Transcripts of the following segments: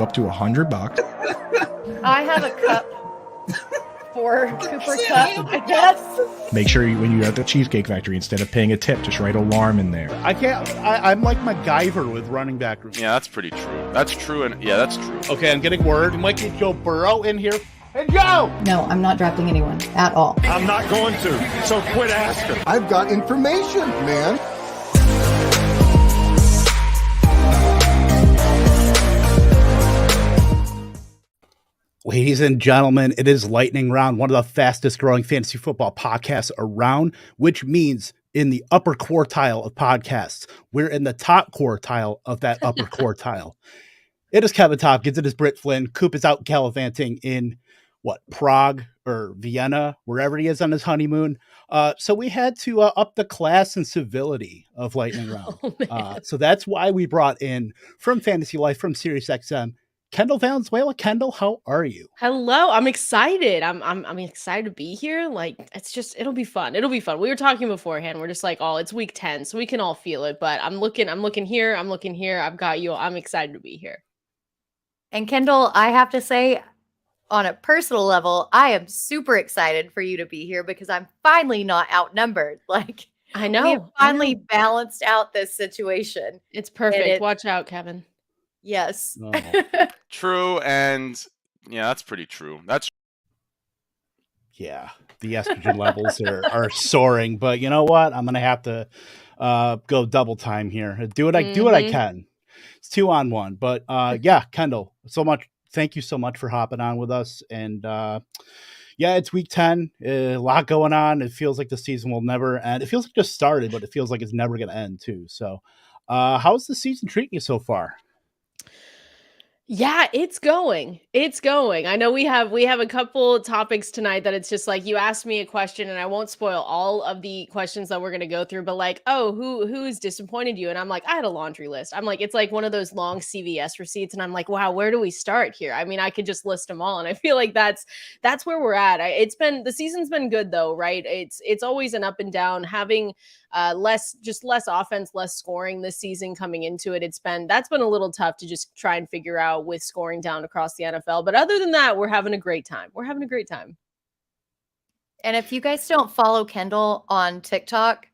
up to $100. I have a cup for Cooper Cup, I guess. Make sure when you're at the Cheesecake Factory, instead of paying a tip, just write alarm in there. I'm like MacGyver with running back rooms. Yeah, that's pretty true. That's true, and yeah, that's true. Okay, I'm getting word. We might get Joe Burrow in here. Hey, Joe! No, I'm not drafting anyone at all. I'm not going to, so quit asking. I've got information, man. Ladies and gentlemen, it is Lightning Round, one of the fastest growing fantasy football podcasts around, which means in the upper quartile of podcasts. We're in the top quartile of that upper quartile. It is Kevin Tompkins. It is Britt Flynn. Coop is out gallivanting in Prague or Vienna, wherever he is on his honeymoon. So we had to up the class and civility of Lightning Round. So that's why we brought in from Fantasy Life, from SiriusXM, Kendall Valenzuela. Kendall, how are you? Hello, I'm excited. I'm excited to be here. Like, it'll be fun. It'll be fun. We were talking beforehand. We're just like, oh, it's week 10, so we can all feel it. But I'm looking here. I've got you. I'm excited to be here. And Kendall, I have to say, on a personal level, I am super excited for you to be here because I'm finally not outnumbered. Like, I know. We have finally balanced out this situation. It's perfect. Watch out, Kevin. Yes. Oh. True, and yeah, that's pretty true. Yeah, the estrogen levels are soaring, but you know what? I'm gonna have to go double time here. Do what I can. It's 2-on-1, but yeah, Kendall, thank you so much for hopping on with us. And yeah, it's week 10, a lot going on. It feels like the season will never end. It feels like it just started, but it feels like it's never gonna end too. So how's the season treating you so far? Yeah, it's going. I know we have a couple topics tonight that it's just like you asked me a question and I won't spoil all of the questions that we're going to go through, but like, oh, who's disappointed you? And I'm like, I had a laundry list. I'm like, it's like one of those long CVS receipts and I'm like, wow, where do we start here? I mean, I could just list them all and I feel like that's where we're at. The season's been good though, right? It's always an up and down. Having less offense, less scoring this season coming into it. That's been a little tough to just try and figure out with scoring down across the NFL. But other than that, we're having a great time. And if you guys don't follow Kendall on TikTok,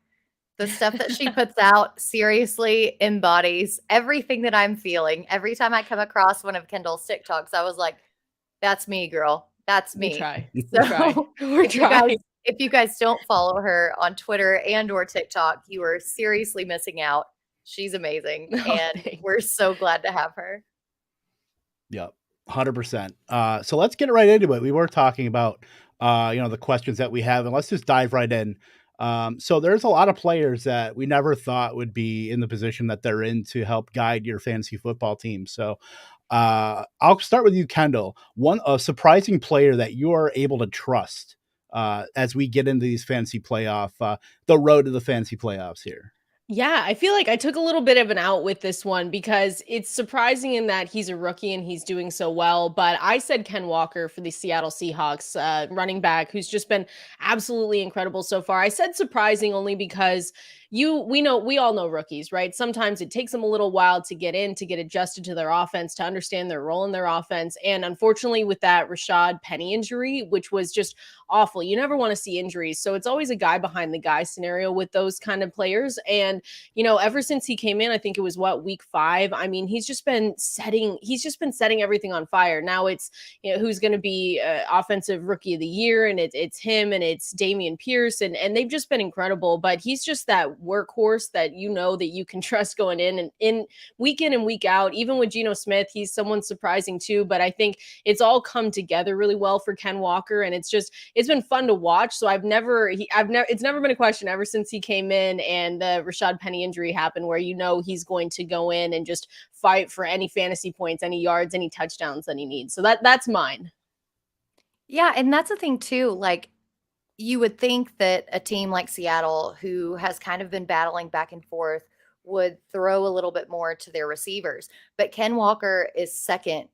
the stuff that she puts out seriously embodies everything that I'm feeling. Every time I come across one of Kendall's TikToks, I was like, that's me, girl. That's me. We're trying. If you guys don't follow her on Twitter and or TikTok, you are seriously missing out. She's amazing. And we're so glad to have her. Yep, 100%. So let's get right into it. We were talking about, the questions that we have, and let's just dive right in. So there's a lot of players that we never thought would be in the position that they're in to help guide your fantasy football team. So I'll start with you, Kendall. A surprising player that you are able to trust as we get into these fantasy the road to the fantasy playoffs here. Yeah, I feel like I took a little bit of an out with this one because it's surprising in that he's a rookie and he's doing so well. But I said Ken Walker for the Seattle Seahawks running back, who's just been absolutely incredible so far. I said surprising only because we all know rookies, right? Sometimes it takes them a little while to get adjusted to their offense, to understand their role in their offense. And unfortunately, with that Rashad Penny injury, which was just awful, you never want to see injuries. So it's always a guy behind the guy scenario with those kind of players. And, ever since he came in, I think it was week 5. I mean, he's just been setting everything on fire. Now it's, who's going to be offensive rookie of the year. And it's him and it's Dameon Pierce. And they've just been incredible, but he's just that workhorse that that you can trust going in and week in and week out. Even with Geno Smith, he's someone surprising too, but I think it's all come together really well for Ken Walker, and it's been fun to watch. So it's never been a question ever since he came in and the Rashad Penny injury happened where he's going to go in and just fight for any fantasy points, any yards, any touchdowns that he needs. So that's mine. Yeah, and that's the thing too, like you would think that a team like Seattle, who has kind of been battling back and forth, would throw a little bit more to their receivers. But Ken Walker is second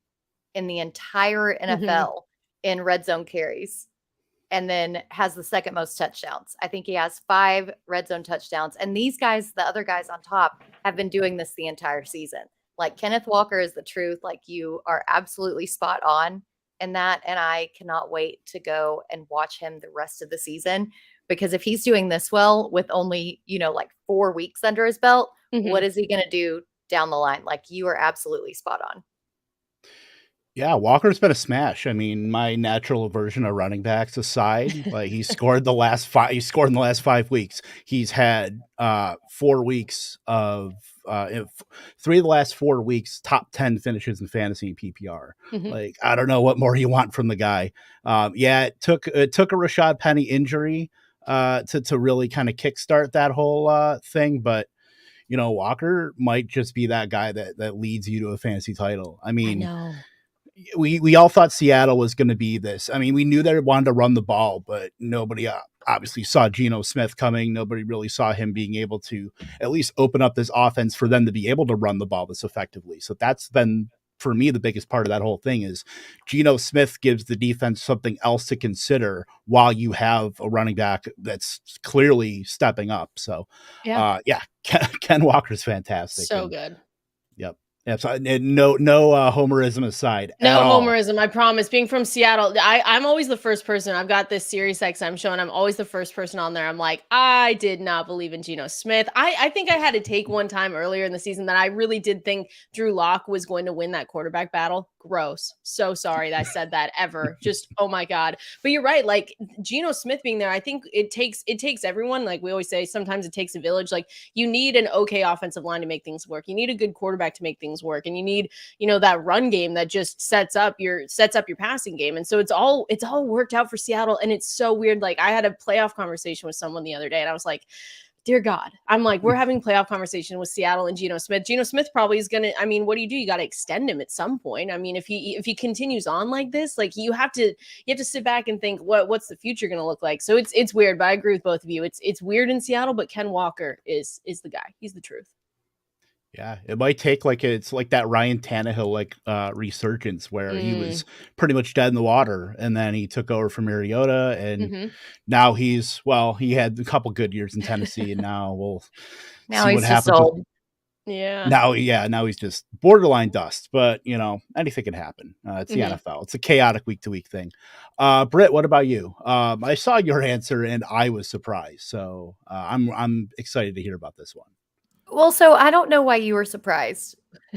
in the entire NFL in red zone carries and then has the second most touchdowns. I think he has 5 red zone touchdowns. And these guys, the other guys on top, have been doing this the entire season. Like Kenneth Walker is the truth. Like you are absolutely spot on in that. And I cannot wait to go and watch him the rest of the season, because if he's doing this well with only, like 4 weeks under his belt, what is he going to do down the line? Like you are absolutely spot on. Yeah, Walker's been a smash. I mean, my natural aversion of running backs aside, like he scored in the last 5 weeks. He's had 4 weeks of 3 of the last 4 weeks, top 10 finishes in fantasy and PPR. Like, I don't know what more you want from the guy. It took a Rashad Penny injury to really kind of kickstart that whole thing, but Walker might just be that guy that leads you to a fantasy title. I mean, we all thought Seattle was going to be this. I mean, we knew they wanted to run the ball, but nobody obviously saw Geno Smith coming. Nobody really saw him being able to at least open up this offense for them to be able to run the ball this effectively. So that's been, for me, the biggest part of that whole thing is Geno Smith gives the defense something else to consider while you have a running back that's clearly stepping up. So, Ken Walker's fantastic. So good. Yep. Absolutely. No homerism aside. No homerism, I promise. Being from Seattle, I'm always the first person. I've got this Sirius XM show, and I'm always the first person on there. I'm like, I did not believe in Geno Smith. I think I had to take one time earlier in the season that I really did think Drew Lock was going to win that quarterback battle. Gross. So sorry that I said that ever. Just, oh my God. But you're right. Like Geno Smith being there, I think it takes everyone. Like we always say, sometimes it takes a village. Like you need an okay offensive line to make things work. You need a good quarterback to make things work. And you need, that run game that just sets up your passing game. And so it's all worked out for Seattle. And it's so weird. Like I had a playoff conversation with someone the other day, and I was like, dear God, I'm like, we're having playoff conversation with Seattle and Geno Smith. Geno Smith probably is going to, I mean, what do? You got to extend him at some point. I mean, if he continues on like this, like you have to sit back and think what's the future going to look like? So it's weird, but I agree with both of you. It's weird in Seattle, but Ken Walker is the guy. He's the truth. Yeah, it might take it's like that Ryan Tannehill resurgence where he was pretty much dead in the water, and then he took over from Mariota, and now he had a couple good years in Tennessee, and now we'll see what happens. Now he's just borderline dust, but anything can happen. It's the NFL. It's a chaotic week to week thing. Britt, what about you? I saw your answer and I was surprised, so I'm excited to hear about this one. Well, so I don't know why you were surprised,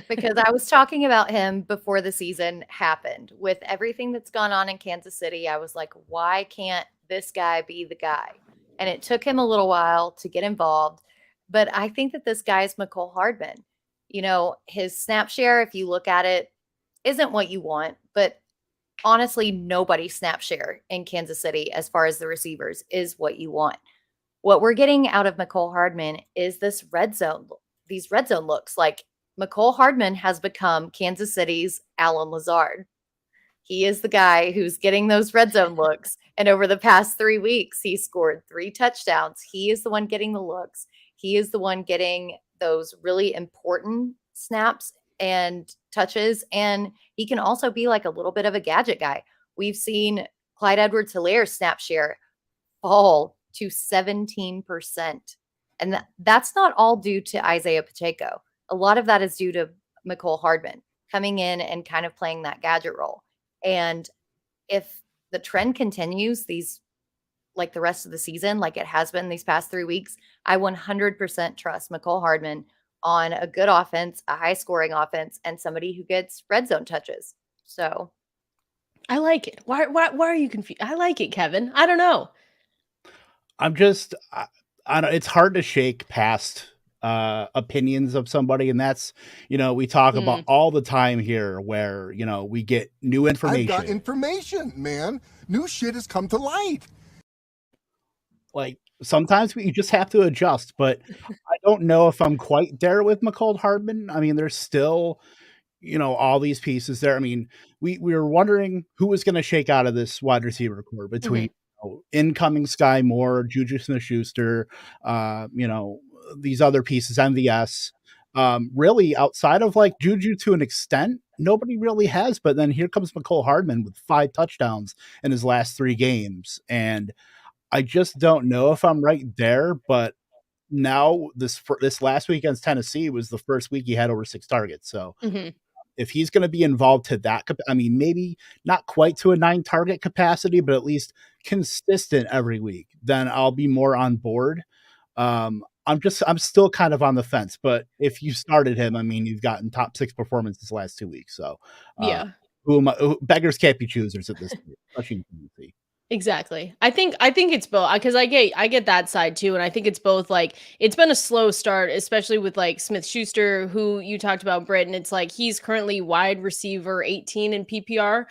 because I was talking about him before the season happened. With everything that's gone on in Kansas City, I was like, why can't this guy be the guy? And it took him a little while to get involved. But I think that this guy is Mecole Hardman. His snap share, if you look at it, isn't what you want. But honestly, nobody's snap share in Kansas City, as far as the receivers, is what you want. What we're getting out of Mecole Hardman is these red zone looks. Like Mecole Hardman has become Kansas City's Alan Lazard. He is the guy who's getting those red zone looks. And over the past 3 weeks, he scored 3 touchdowns. He is the one getting the looks. He is the one getting those really important snaps and touches. And he can also be like a little bit of a gadget guy. We've seen Clyde Edwards-Hilaire's snap share fall to 17%. And that's not all due to Isaiah Pacheco. A lot of that is due to Mecole Hardman coming in and kind of playing that gadget role. And if the trend continues like the rest of the season, like it has been these past 3 weeks, I 100% trust Mecole Hardman on a good offense, a high scoring offense, and somebody who gets red zone touches. So I like it. Why are you confused? I like it, Kevin. I don't know. I'm just, it's hard to shake past opinions of somebody. And that's, we talk about all the time here where, we get new information. I've got information, man. New shit has come to light. Like sometimes you just have to adjust, but I don't know if I'm quite there with Mecole Hardman. I mean, there's still, all these pieces there. I mean, we were wondering who was going to shake out of this wide receiver core between incoming Sky Moore, Juju Smith-Schuster, these other pieces, MVS. Really, outside of like Juju to an extent, nobody really has. But then here comes Mecole Hardman with 5 touchdowns in his last 3 games. And I just don't know if I'm right there, but now this last week against Tennessee was the first week he had over 6 targets. So Mhm. if he's going to be involved to that, I mean, maybe not quite to a 9 target capacity, but at least consistent every week, then I'll be more on board. I'm still kind of on the fence, but if you started him, I mean, you've gotten top 6 performances the last 2 weeks. So, Yeah. beggars can't be choosers at this point, especially in Tennessee. Exactly. I think it's both because I get that side too, and I think it's both. Like it's been a slow start, especially with like Smith Schuster, who you talked about, Britt, and it's like he's currently wide receiver 18 in PPR.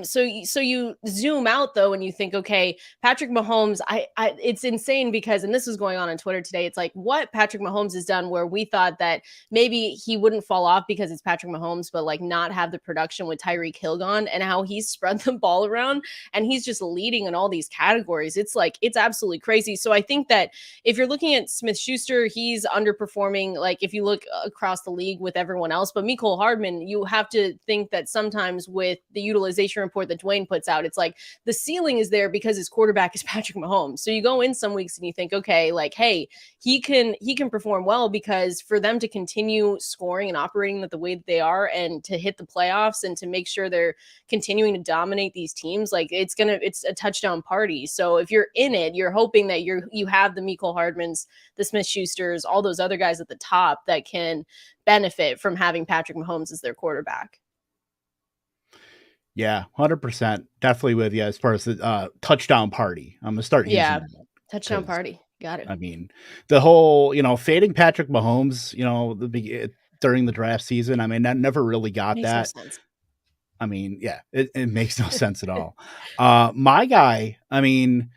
So you zoom out though, and you think, okay, Patrick Mahomes. It's insane because, and this was going on Twitter today. It's like what Patrick Mahomes has done, where we thought that maybe he wouldn't fall off because it's Patrick Mahomes, but like not have the production with Tyreek Hill gone, and how he's spread the ball around and he's just leading in all these categories. It's like it's absolutely crazy. So I think that if you're looking at Smith Schuster, he's underperforming. Like if you look across the league with everyone else, but Mecole Hardman, you have to think that sometimes with the utilization report that Dwayne puts out, it's like the ceiling is there because his quarterback is Patrick Mahomes. So you go in some weeks and you think, okay, like hey, he can perform well because for them to continue scoring and operating the way that they are and to hit the playoffs and to make sure they're continuing to dominate these teams, like it's a touchdown party. So if you're in it, you're hoping that you have the Mecole Hardmans, the Smith Schusters, all those other guys at the top that can benefit from having Patrick Mahomes as their quarterback. Yeah, 100%. Definitely with you as far as the touchdown party. I'm gonna start using Yeah, that touchdown 'cause, party. Got it. I mean, the whole, fading Patrick Mahomes, during the draft season, I mean, I never really got Makes no that. sense. I mean, yeah, it makes no sense at all. My guy, I mean,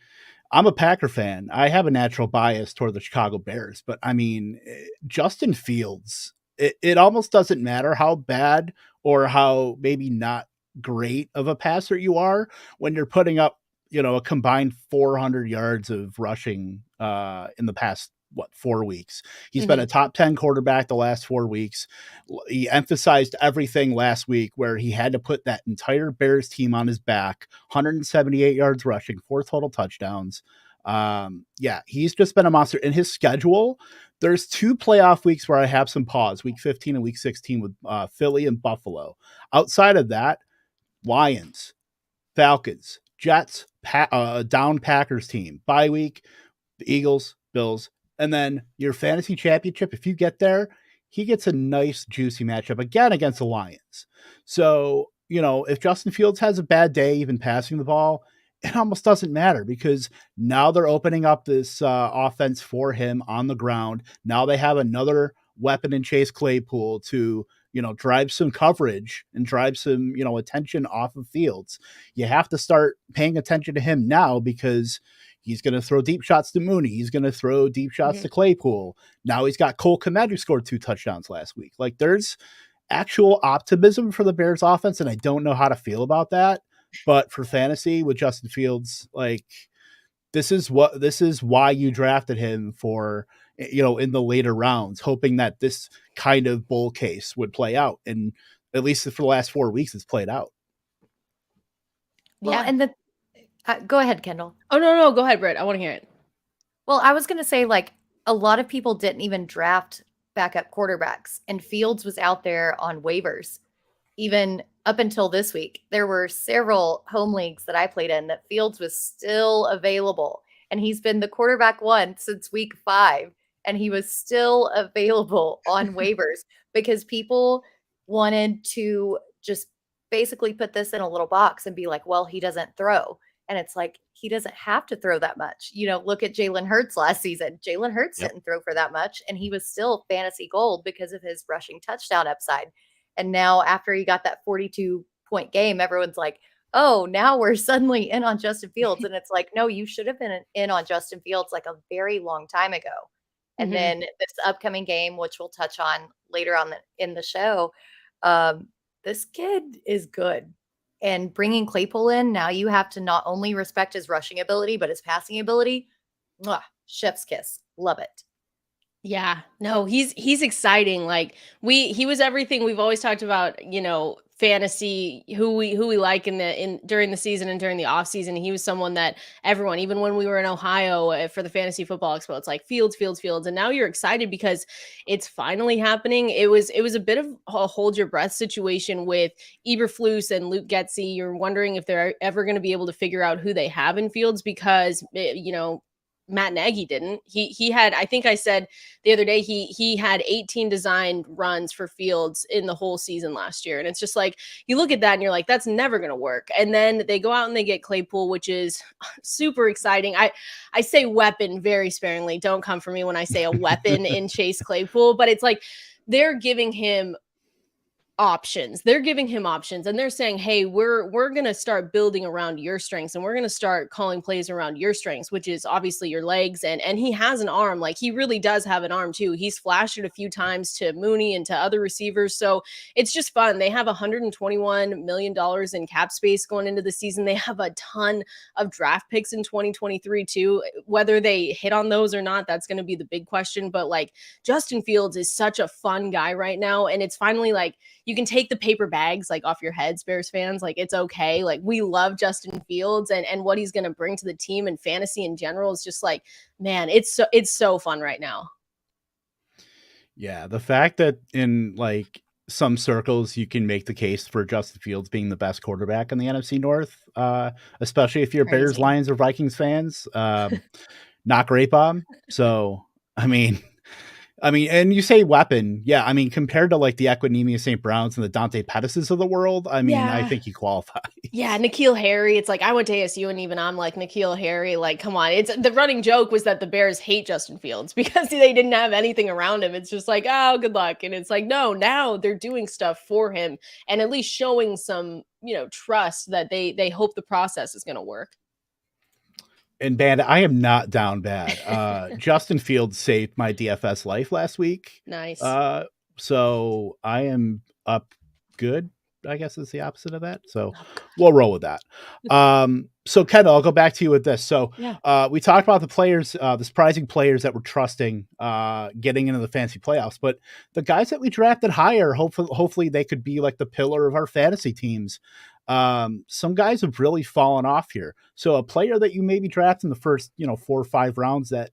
I'm a Packer fan. I have a natural bias toward the Chicago Bears, but I mean, Justin Fields, it almost doesn't matter how bad or how maybe not great of a passer you are when you're putting up, a combined 400 yards of rushing in the past 4 weeks. He's been a top 10 quarterback the last 4 weeks. He emphasized everything last week where he had to put that entire Bears team on his back, 178 yards rushing, 4 total touchdowns. Yeah, he's just been a monster. In his schedule, there's 2 playoff weeks where I have some pause, week 15 and week 16 with Philly and Buffalo. Outside of that, Lions, Falcons, Jets, down Packers team, bye week, the Eagles, Bills, and then your fantasy championship. If you get there, he gets a nice juicy matchup again against the Lions. So, if Justin Fields has a bad day, even passing the ball, it almost doesn't matter because now they're opening up this offense for him on the ground. Now they have another weapon in Chase Claypool to, drive some coverage and drive some, attention off of Fields. You have to start paying attention to him now because he's going to throw deep shots to Mooney. He's going to throw deep shots to Claypool. Now he's got Cole Kmet, who scored 2 touchdowns last week. Like there's actual optimism for the Bears offense, and I don't know how to feel about that. But for fantasy with Justin Fields, like this is why you drafted him for, in the later rounds, hoping that this kind of bull case would play out. And at least for the last 4 weeks, it's played out. Well, Yeah. and go ahead, Kendall. Oh no, go ahead, Britt. I want to hear it. Well, I was going to say, like, a lot of people didn't even draft backup quarterbacks, and Fields was out there on waivers. Even up until this week, there were several home leagues that I played in that Fields was still available, and he's been the quarterback 1 since week 5, and he was still available on waivers because people wanted to just basically put this in a little box and be like, well, he doesn't throw. And it's like, he doesn't have to throw that much. Look at Jalen Hurts last season. Jalen Hurts didn't throw for that much, and he was still fantasy gold because of his rushing touchdown upside. And now after he got that 42-point game, everyone's like, oh, now we're suddenly in on Justin Fields. And it's like, no, you should have been in on Justin Fields like a very long time ago. And then this upcoming game, which we'll touch on later on in the show, this kid is good. And bringing Claypool in, now you have to not only respect his rushing ability, but his passing ability. Mwah, chef's kiss. Love it. Yeah, no, he's exciting. Like he was everything we've always talked about, fantasy, who we like during the season and during the off season. He was someone that everyone, even when we were in Ohio for the Fantasy Football Expo, it's like Fields. And now you're excited because it's finally happening. It was a bit of a hold your breath situation with Eberflus and Luke Getsy. You're wondering if they're ever going to be able to figure out who they have in Fields because, Matt Nagy didn't. He had, I think I said the other day, he had 18 designed runs for Fields in the whole season last year. And it's just like, you look at that and you're like, that's never going to work. And then they go out and they get Claypool, which is super exciting. I say weapon very sparingly. Don't come for me when I say a weapon in Chase Claypool, but it's like they're giving him options. They're giving him options and they're saying, hey, we're going to start building around your strengths and we're going to start calling plays around your strengths, which is obviously your legs. And he has an arm. Like, he really does have an arm too. He's flashed it a few times to Mooney and to other receivers. So it's just fun. They have $121 million in cap space going into the season. They have a ton of draft picks in 2023 too. Whether they hit on those or not, that's going to be the big question. But like, Justin Fields is such a fun guy right now. And it's finally like, you can take the paper bags like off your heads, Bears fans. Like, it's okay. Like, we love Justin Fields and what he's going to bring to the team and fantasy in general is just like, man, it's so fun right now. Yeah, the fact that in like some circles you can make the case for Justin Fields being the best quarterback in the NFC North, especially if you're Crazy. Bears, Lions, or Vikings fans, not great, Bob. So, I mean, and you say weapon. Yeah, I mean, compared to like the Equinemius St. Browns and the Dante Pettises of the world, I mean, I think he qualifies. Yeah, N'Keal Harry. It's like, I went to ASU and even I'm like, N'Keal Harry, like, come on. It's the running joke was that the Bears hate Justin Fields because they didn't have anything around him. It's just like, oh, good luck. And it's like, no, now they're doing stuff for him and at least showing some, trust that they hope the process is going to work. And Band, I am not down bad. Justin Fields saved my DFS life last week. Nice. So I am up good, I guess is the opposite of that. So we'll roll with that. So Kendall, I'll go back to you with this. So we talked about the players, the surprising players that we're trusting getting into the fantasy playoffs, but the guys that we drafted higher, hopefully they could be like the pillar of our fantasy teams. Some guys have really fallen off here. So a player that you maybe draft in the first, 4 or 5 rounds that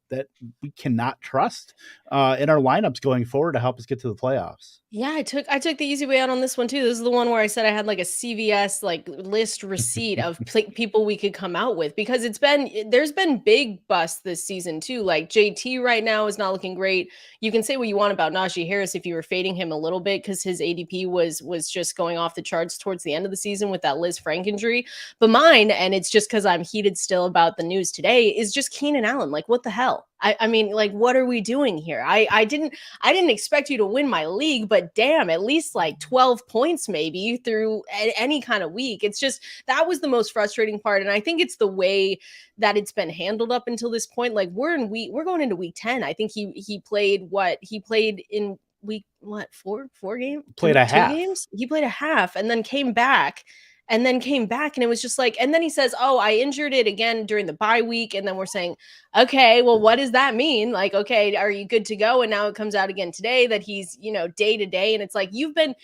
we cannot trust in our lineups going forward to help us get to the playoffs. Yeah, I took the easy way out on this one too. This is the one where I said I had like a CVS like list receipt of people we could come out with because there's been big busts this season too. Like JT right now is not looking great. You can say what you want about Najee Harris if you were fading him a little bit because his ADP was just going off the charts towards the end of the season with that Liz Frank injury. But mine, and it's just because I'm heated still about the news today, is just Keenan Allen. Like, what the hell? I mean, like, what are we doing here? I didn't expect you to win my league, but damn, at least like 12 points maybe through any kind of week. It's just, that was the most frustrating part. And I think it's the way that it's been handled up until this point. Like we're going into week 10. I think he played in week, 4 games? Played a half. 2 games? He played a half and then came back. And it was just like, and then he says, oh, I injured it again during the bye week. And then we're saying, okay, well, what does that mean? Like, okay, are you good to go? And now it comes out again today that he's, day to day. And it's like, you've been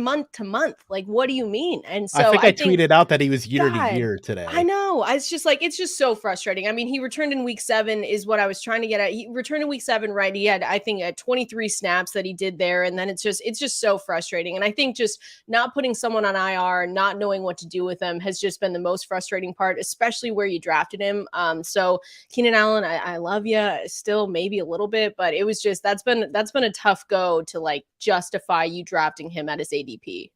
month to month. Like, what do you mean? And so I think I tweeted out that he was year to year today. I know. It's just like, it's just so frustrating. I mean, he returned in week 7 is what I was trying to get at. He returned in week 7, right? He had, I think, 23 snaps that he did there. And then it's just so frustrating. And I think just not putting someone on IR, not knowing what to do with them has just been the most frustrating part, especially where you drafted him. So Keenan Allen, I love you still maybe a little bit, but it was just, that's been a tough go to like justify you drafting him at his ADP.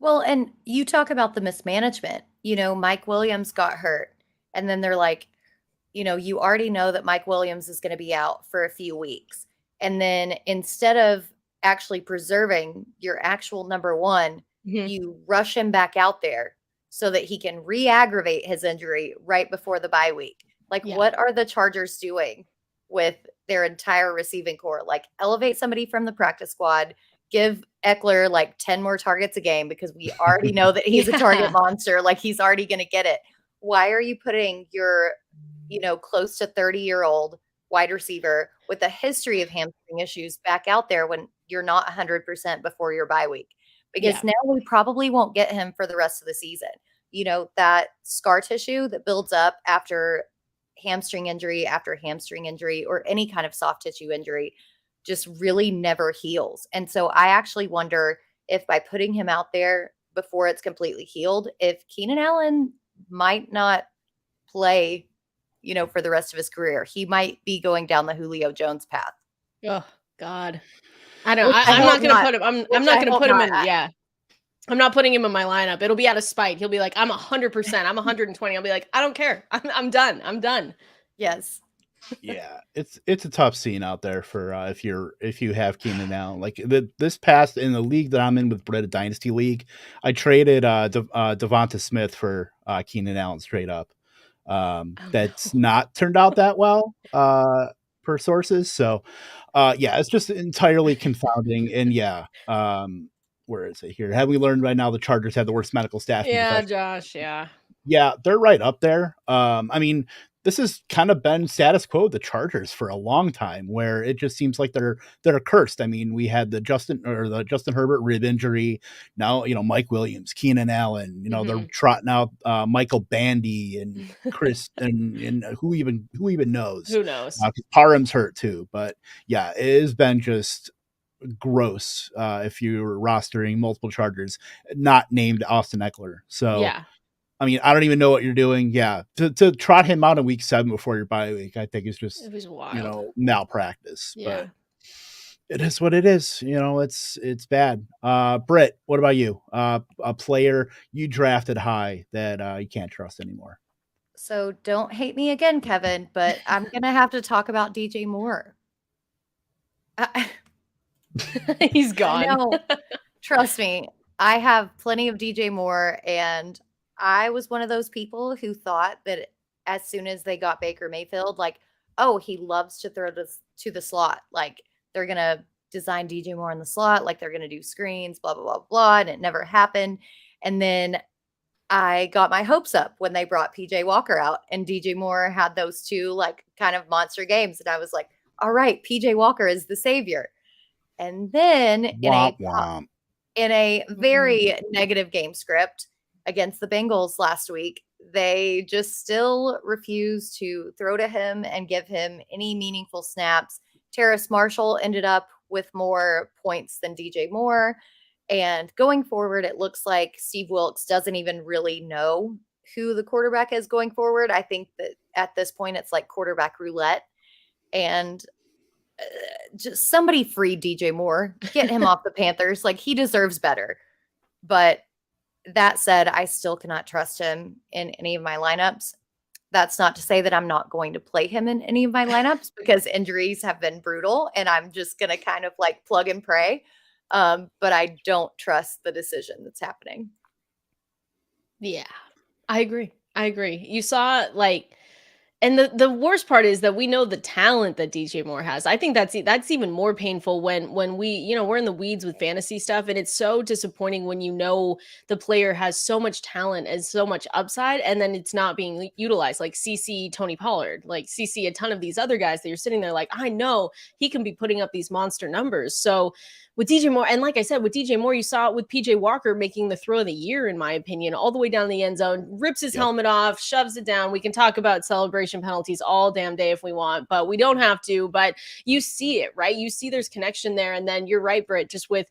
Well, and you talk about the mismanagement, Mike Williams got hurt and then they're like, you already know that Mike Williams is going to be out for a few weeks. And then instead of actually preserving your actual number one, you rush him back out there so that he can re-aggravate his injury right before the bye week. Like, what are the Chargers doing with their entire receiving core? Like, elevate somebody from the practice squad, give Eckler like 10 more targets a game because we already know that he's a target monster. Like, he's already going to get it. Why are you putting your, close to 30-year-old wide receiver with a history of hamstring issues back out there when you're not 100% before your bye week? because Yeah. now we probably won't get him for the rest of the season. You know, that scar tissue that builds up after hamstring injury, or any kind of soft tissue injury just really never heals. And so I actually wonder if by putting him out there before it's completely healed, if Keenan Allen might not play, you know, for the rest of his career. He might be going down the Julio Jones path. Oh God. I don't. Which I I'm hope not going to not. put him. I'm Which not I going to hope put him not. in. Yeah. I'm not putting him in my lineup. It'll be out of spite. He'll be like, I'm 100%. I'm 120. I'll be like, I don't care. I'm done. I'm done. Yes. Yeah, it's a tough scene out there for if you have Keenan Allen. Like this past in the league that I'm in with Britt, a dynasty league, I traded Devonta Smith for Keenan Allen straight up. That's not turned out that well per sources. So yeah, it's just entirely confounding. And yeah, where is it here? Have we learned by now the Chargers have the worst medical staff? Yeah, Josh. Yeah. Yeah, they're right up there. I mean, this has kind of been status quo with the Chargers for a long time, where it just seems like they're cursed. I mean, we had the Justin Herbert rib injury. Now, you know, Mike Williams, Keenan Allen. You know, they're trotting out Michael Bandy and Chris and who even knows? Who knows? Parham's hurt too, but yeah, it has been just gross. If you're rostering multiple Chargers, not named Austin Eckler, so yeah. I mean, I don't even know what you're doing. Yeah, to trot him out in week 7 before your bye week, I think is just, It was wild. you know, malpractice. Yeah. But it is what it is. You know, it's bad. Britt, what about you? A player you drafted high that you can't trust anymore. So don't hate me again, Kevin, but I'm going to have to talk about DJ Moore. He's gone. I know. Trust me. I have plenty of DJ Moore, and I was one of those people who thought that as soon as they got Baker Mayfield, like, oh, he loves to throw to the slot. Like, they're going to design DJ Moore in the slot. Like, they're going to do screens, blah, blah, blah, blah. And it never happened. And then I got my hopes up when they brought PJ Walker out, and DJ Moore had those two, like, kind of monster games. And I was like, all right, PJ Walker is the savior. And then in a very negative game script against the Bengals last week, they just still refuse to throw to him and give him any meaningful snaps. Terrace Marshall ended up with more points than DJ Moore. And going forward, it looks like Steve Wilkes doesn't even really know who the quarterback is going forward. I think that at this point, it's like quarterback roulette. And just somebody free DJ Moore, get him off the Panthers. Like, he deserves better. But that said, I still cannot trust him in any of my lineups. That's not to say that I'm not going to play him in any of my lineups, because injuries have been brutal and I'm just going to kind of like plug and pray. But I don't trust the decision that's happening. Yeah, I agree. You saw, like, and the worst part is that we know the talent that DJ Moore has. I think that's even more painful when we, you know, we're in the weeds with fantasy stuff, and it's so disappointing when you know the player has so much talent and so much upside, and then it's not being utilized. Like CC Tony Pollard, like CC a ton of these other guys that you're sitting there like, I know he can be putting up these monster numbers. So with DJ Moore, and like I said, with DJ Moore, you saw it with PJ Walker making the throw of the year, in my opinion, all the way down the end zone, rips his helmet off, shoves it down. We can talk about celebration penalties all damn day if we want, but we don't have to. But you see it, right? You see there's connection there. And then you're right, Britt, just with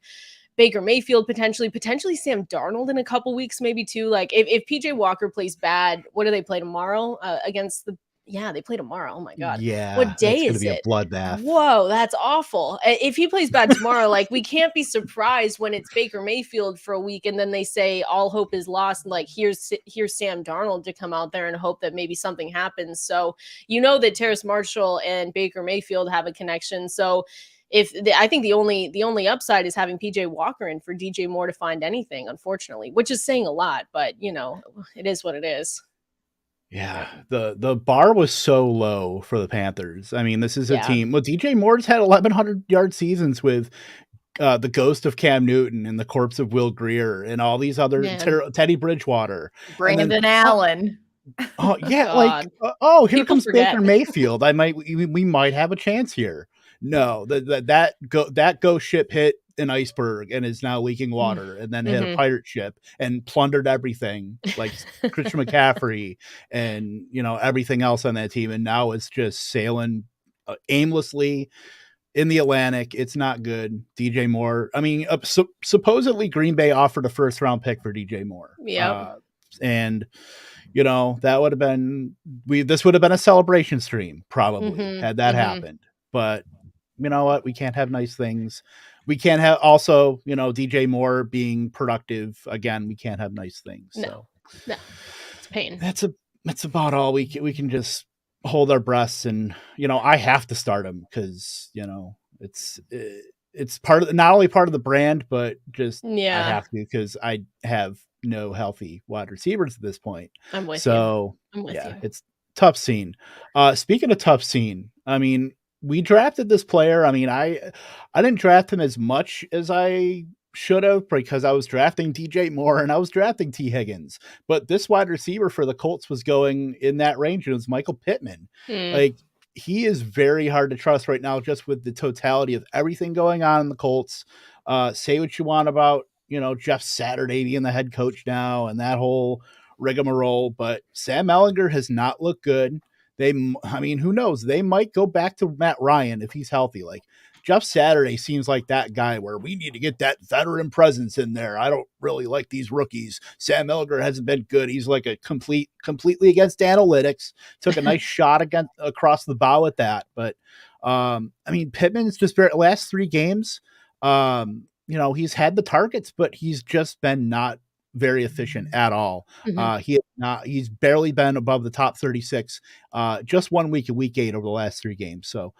Baker Mayfield, potentially Sam Darnold in a couple weeks, maybe too. Like if PJ Walker plays bad, what do they play tomorrow against the they play tomorrow. Oh my God. Yeah. What day is it? It's going to be a bloodbath. Whoa, that's awful. If he plays bad tomorrow, like, we can't be surprised when it's Baker Mayfield for a week and then they say all hope is lost. And like, here's Sam Darnold to come out there and hope that maybe something happens. So, you know that Terrace Marshall and Baker Mayfield have a connection. So I think the only upside is having PJ Walker in for DJ Moore to find anything, unfortunately, which is saying a lot, but you know, it is what it is. Yeah, the bar was so low for the Panthers. I mean, this is a team. Well, DJ Moore's had 1,100-yard seasons with the ghost of Cam Newton and the corpse of Will Greer and all these other Teddy Bridgewater, Brandon Allen. Oh yeah, like here People comes forget. Baker Mayfield. We might have a chance here. No, that ghost ship hit an iceberg and is now leaking water, and then hit a Mhm. pirate ship and plundered everything, like Christian McCaffrey and everything else on that team, and now it's just sailing aimlessly in the Atlantic. It's not good. DJ Moore. I mean, supposedly Green Bay offered a first-round pick for DJ Moore. Yep. And that would have been this would have been a celebration stream probably had that happened. But you know what? We can't have nice things. We can't have also, DJ Moore being productive again. We can't have nice things. No, it's pain. That's about all we can just hold our breaths. And I have to start him because it's part of not only part of the brand, but just I have to because I have no healthy wide receivers at this point. I'm with you. I'm with you. It's tough scene. Speaking of tough scene, I mean, we drafted this player. I mean, I didn't draft him as much as I should have because I was drafting DJ Moore and I was drafting T. Higgins. But this wide receiver for the Colts was going in that range. And it was Michael Pittman. Like, he is very hard to trust right now, just with the totality of everything going on in the Colts. Say what you want about, Jeff Saturday being the head coach now and that whole rigmarole, but Sam Ellinger has not looked good. Who knows? They might go back to Matt Ryan if he's healthy. Like, Jeff Saturday seems like that guy where we need to get that veteran presence in there. I don't really like these rookies. Sam Ellinger hasn't been good. He's like a completely against analytics. Took a nice shot across the bow at that. But Pittman's just last 3 games. He's had the targets, but he's just been not very efficient at all. He's barely been above the top 36 just 1 week in week 8 over the last 3 games. So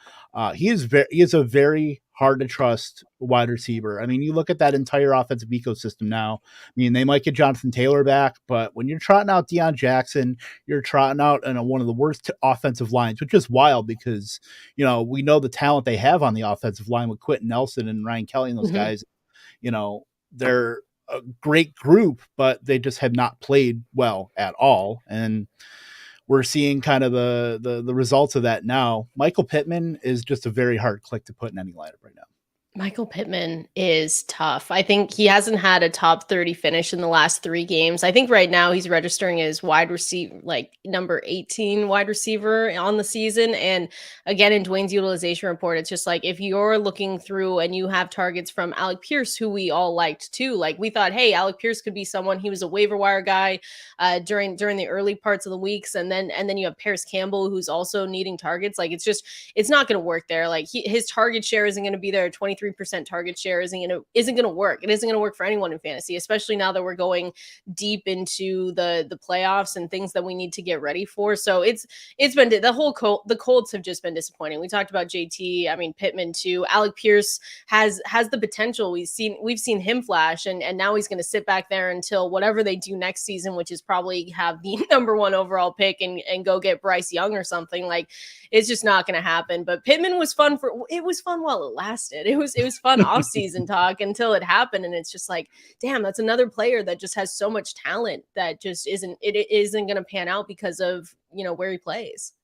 he is a very hard to trust wide receiver. I mean, you look at that entire offensive ecosystem now. I mean, they might get Jonathan Taylor back, but when you're trotting out Deion Jackson, you're trotting out in one of the worst offensive lines, which is wild because, we know the talent they have on the offensive line with Quentin Nelson and Ryan Kelly and those guys. They're a great group, but they just have not played well at all. And we're seeing kind of the results of that now. Michael Pittman is just a very hard click to put in any lineup right now. Michael Pittman is tough. I think he hasn't had a top 30 finish in the last 3 games. I think right now he's registering as wide receiver, like number 18 wide receiver on the season. And again, in Dwayne's utilization report, it's just like, if you're looking through and you have targets from Alec Pierce, who we all liked too, like we thought, hey, Alec Pierce could be someone. He was a waiver wire guy during the early parts of the weeks. And then you have Paris Campbell, who's also needing targets. Like, it's not going to work there. Like his target share isn't going to be there. 23% target share isn't going to work. It isn't going to work for anyone in fantasy, especially now that we're going deep into the playoffs and things that we need to get ready for. So it's been the Colts have just been disappointing. We talked about JT. I mean, Pittman too. Alec Pierce has the potential. We've seen him flash, and now he's going to sit back there until whatever they do next season, which is probably have the number 1 overall pick and go get Bryce Young or something. Like, it's just not going to happen. But Pittman was fun while it lasted. It was fun off-season talk until it happened, and it's just like, damn, that's another player that just has so much talent that just isn't going to pan out because of where he plays.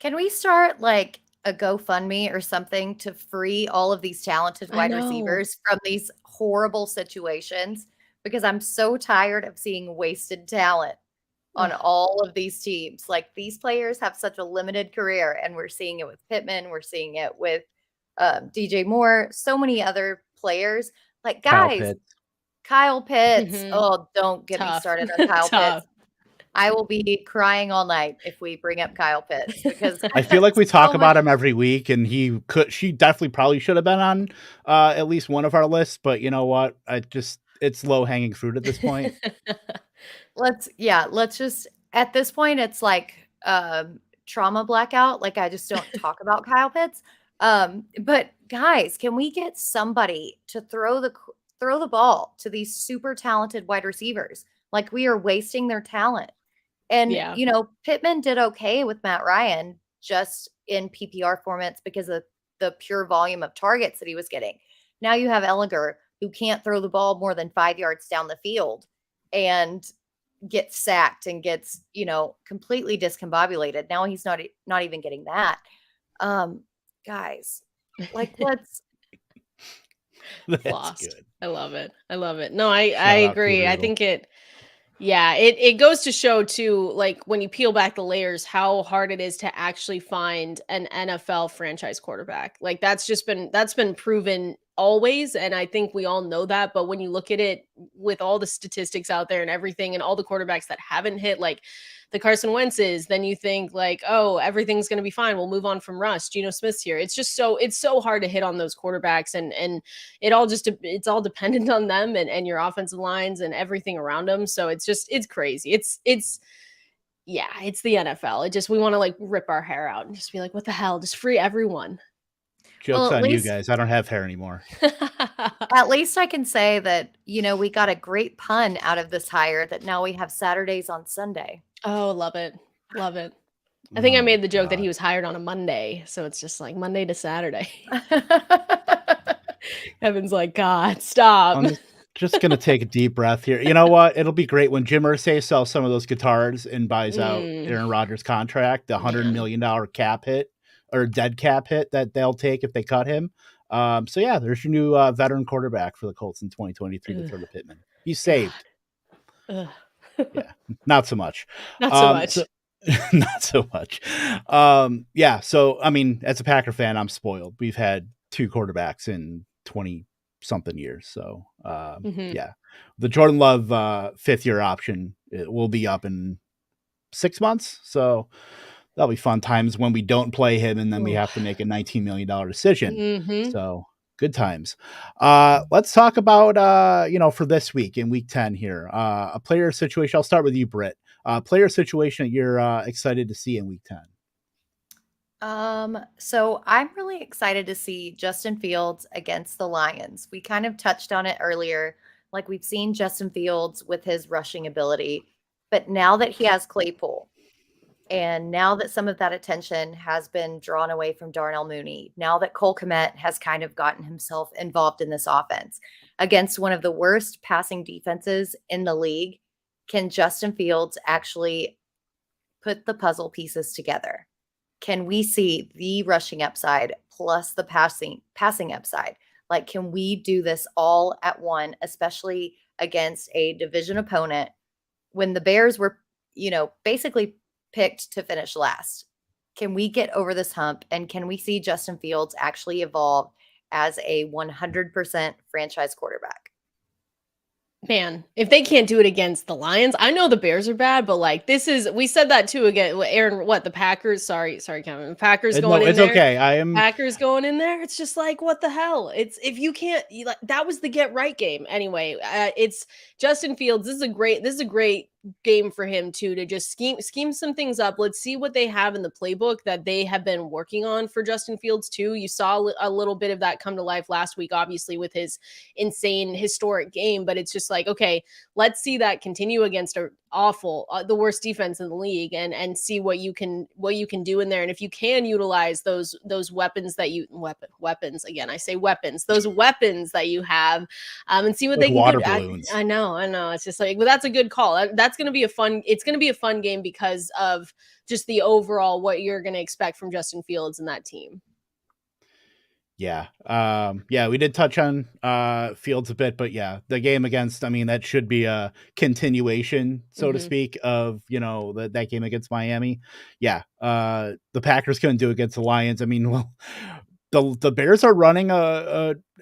Can we start like a GoFundMe or something to free all of these talented wide receivers from these horrible situations? Because I'm so tired of seeing wasted talent on all of these teams. Like, these players have such a limited career, and we're seeing it with Pittman. We're seeing it with DJ Moore, so many other players. Like, guys, Kyle Pitts. Oh, don't get me started on Kyle Pitts. I will be crying all night if we bring up Kyle Pitts, because I feel like we talk about him every week, and she definitely probably should have been on at least one of our lists, but you know what? It's low hanging fruit at this point. Let's just, at this point, it's like trauma blackout. Like, I just don't talk about Kyle Pitts. But guys, can we get somebody to throw the ball to these super talented wide receivers? Like, we are wasting their talent. And, Pittman did okay with Matt Ryan just in PPR formats because of the pure volume of targets that he was getting. Now you have Ellinger, who can't throw the ball more than 5 yards down the field and gets sacked and gets, completely discombobulated. Now he's not even getting that. Guys, like, That's Lost. good. I love it. I love it. No, I Shout out to agree. I Riddle. think it goes to show too, like when you peel back the layers, how hard it is to actually find an NFL franchise quarterback. Like that's been proven always, and I think we all know that. But when you look at it with all the statistics out there and everything, and all the quarterbacks that haven't hit, like the Carson Wentz's, then you think like, oh, everything's going to be fine. We'll move on from Russ. Geno Smith's here. It's so hard to hit on those quarterbacks, and it's all dependent on them and your offensive lines and everything around them. So it's crazy. It's the NFL. We want to like rip our hair out and just be like, what the hell? Just free everyone. Joke's at on you least- guys. I don't have hair anymore. At least I can say that, we got a great pun out of this hire that now we have Saturdays on Sunday. Oh, love it. Love it. I think I Oh, made the joke that he God. was hired on a Monday. So it's just like Monday to Saturday. Evan's like, God, stop. I'm just going to take a deep breath here. You know what? It'll be great when Jim Irsay sells some of those guitars and buys out Aaron Rodgers' contract, the $100 million cap hit or dead cap hit that they'll take if they cut him. So yeah, there's your new veteran quarterback for the Colts in 2023 to throw to Pittman. He's saved. Ugh. Yeah, not so much. Not so much. Not so much. Yeah. So, I mean, as a Packer fan, I'm spoiled. We've had 2 quarterbacks in 20 something years. So, yeah, the Jordan Love 5th year option will be up in 6 months. So that'll be fun times when we don't play him. And then we have to make a $19 million decision. So good times. Let's talk about, for this week in week 10 here, a player situation. I'll start with you, Britt. Player situation that you're excited to see in week 10. So I'm really excited to see Justin Fields against the Lions. We kind of touched on it earlier. Like we've seen Justin Fields with his rushing ability, but now that he has Claypool, and now that some of that attention has been drawn away from Darnell Mooney, now that Cole Kmet has kind of gotten himself involved in this offense against one of the worst passing defenses in the league, can Justin Fields actually put the puzzle pieces together? Can we see the rushing upside plus the passing upside? Like, can we do this all at one, especially against a division opponent when the Bears were, basically picked to finish last? Can we get over this hump, and can we see Justin Fields actually evolve as a 100% franchise quarterback? Man, if they can't do it against the Lions, I know the Bears are bad, but like we said that too again. Aaron, the Packers? Sorry, Kevin. The Packers going in there. It's okay. Packers going in there. It's just like, what the hell? It's if you can't. That was the get right game anyway. It's Justin Fields. This is a great game for him too, to just scheme some things up. Let's see what they have in the playbook that they have been working on for Justin Fields too. You saw a little bit of that come to life last week, obviously with his insane historic game, but it's just like, okay, let's see that continue against a awful the worst defense in the league, and see what you can do in there. And if you can utilize those weapons that you weapons again, I say weapons, those weapons that you have, and see what like they can water do. balloons. I know. It's just like, but that's a good call. It's going to be a fun game because of just the overall, what you're going to expect from Justin Fields and that team. Yeah. We did touch on Fields a bit, but yeah, the game against, that should be a continuation, so to speak, of, that game against Miami. Yeah. The Packers couldn't do it against the Lions. The Bears are running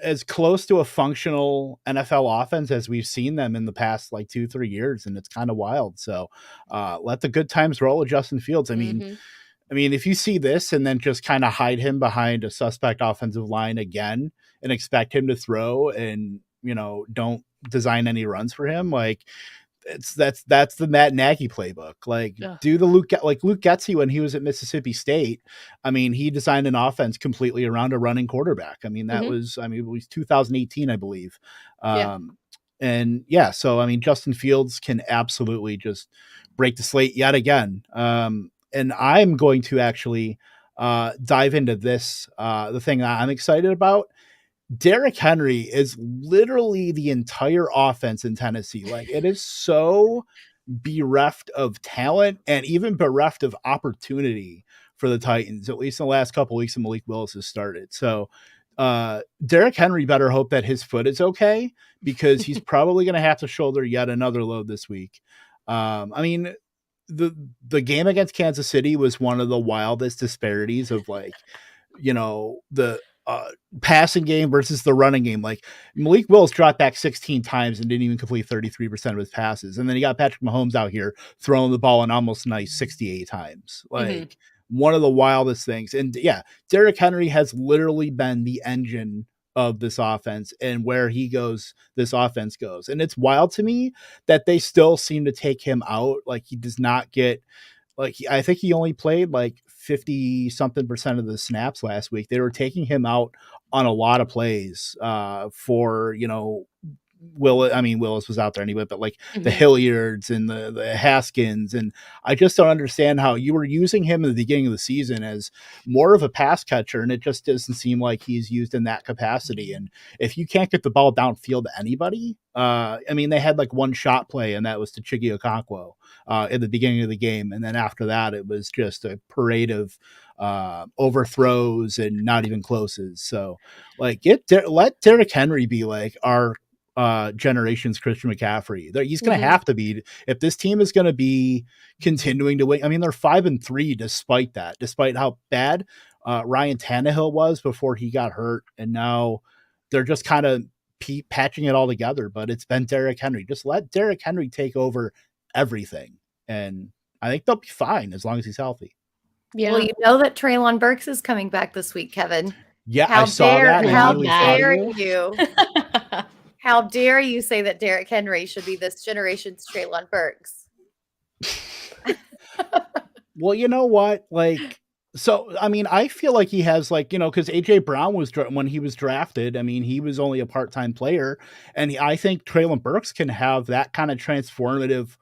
as close to a functional NFL offense as we've seen them in the past like 2-3 years, and it's kind of wild. So let the good times roll with Justin Fields. If you see this and then just kind of hide him behind a suspect offensive line again and expect him to throw and, don't design any runs for him, like that's the Matt Nagy playbook. Like do the Luke Getsy when he was at Mississippi State. He designed an offense completely around a running quarterback. That was, it was 2018, I believe. And yeah, so Justin Fields can absolutely just break the slate yet again. And I'm going to actually dive into this. The thing that I'm excited about, Derrick Henry is literally the entire offense in Tennessee. Like, it is so bereft of talent and even bereft of opportunity for the Titans, at least in the last couple of weeks when Malik Willis has started. So Derrick Henry better hope that his foot is okay, because he's probably going to have to shoulder yet another load this week. I mean, the game against Kansas City was one of the wildest disparities of the passing game versus the running game. Like, Malik Willis dropped back 16 times and didn't even complete 33% of his passes. And then he got Patrick Mahomes out here throwing the ball an almost nice 68 times. Like, one of the wildest things. And yeah, Derrick Henry has literally been the engine of this offense, and where he goes, this offense goes. And it's wild to me that they still seem to take him out. Like, he does not get, I think he only played like 50 something percent of the snaps last week. They were taking him out on a lot of plays for, Willis was out there anyway, but the Hilliards and the Haskins. And I just don't understand how you were using him in the beginning of the season as more of a pass catcher, and it just doesn't seem like he's used in that capacity. And if you can't get the ball downfield to anybody, they had one shot play, and that was to Chiggy Okonkwo at the beginning of the game. And then after that, it was just a parade of overthrows and not even closes. So let Derrick Henry be our generation's Christian McCaffrey. He's going to have to be, if this team is going to be continuing to win. I mean, they're 5-3 despite how bad Ryan Tannehill was before he got hurt, and now they're just kind of patching it all together. But it's been Derrick Henry. Just let Derrick Henry take over everything, and I think they'll be fine as long as he's healthy. Yeah. Well, you know that Treylon Burks is coming back this week, Kevin. Yeah, I saw that. How dare you? How dare you say that Derrick Henry should be this generation's Treylon Burks? Well, you know what? I feel like he has because AJ Brown was, when he was drafted, he was only a part-time player. And I think Treylon Burks can have that kind of transformative,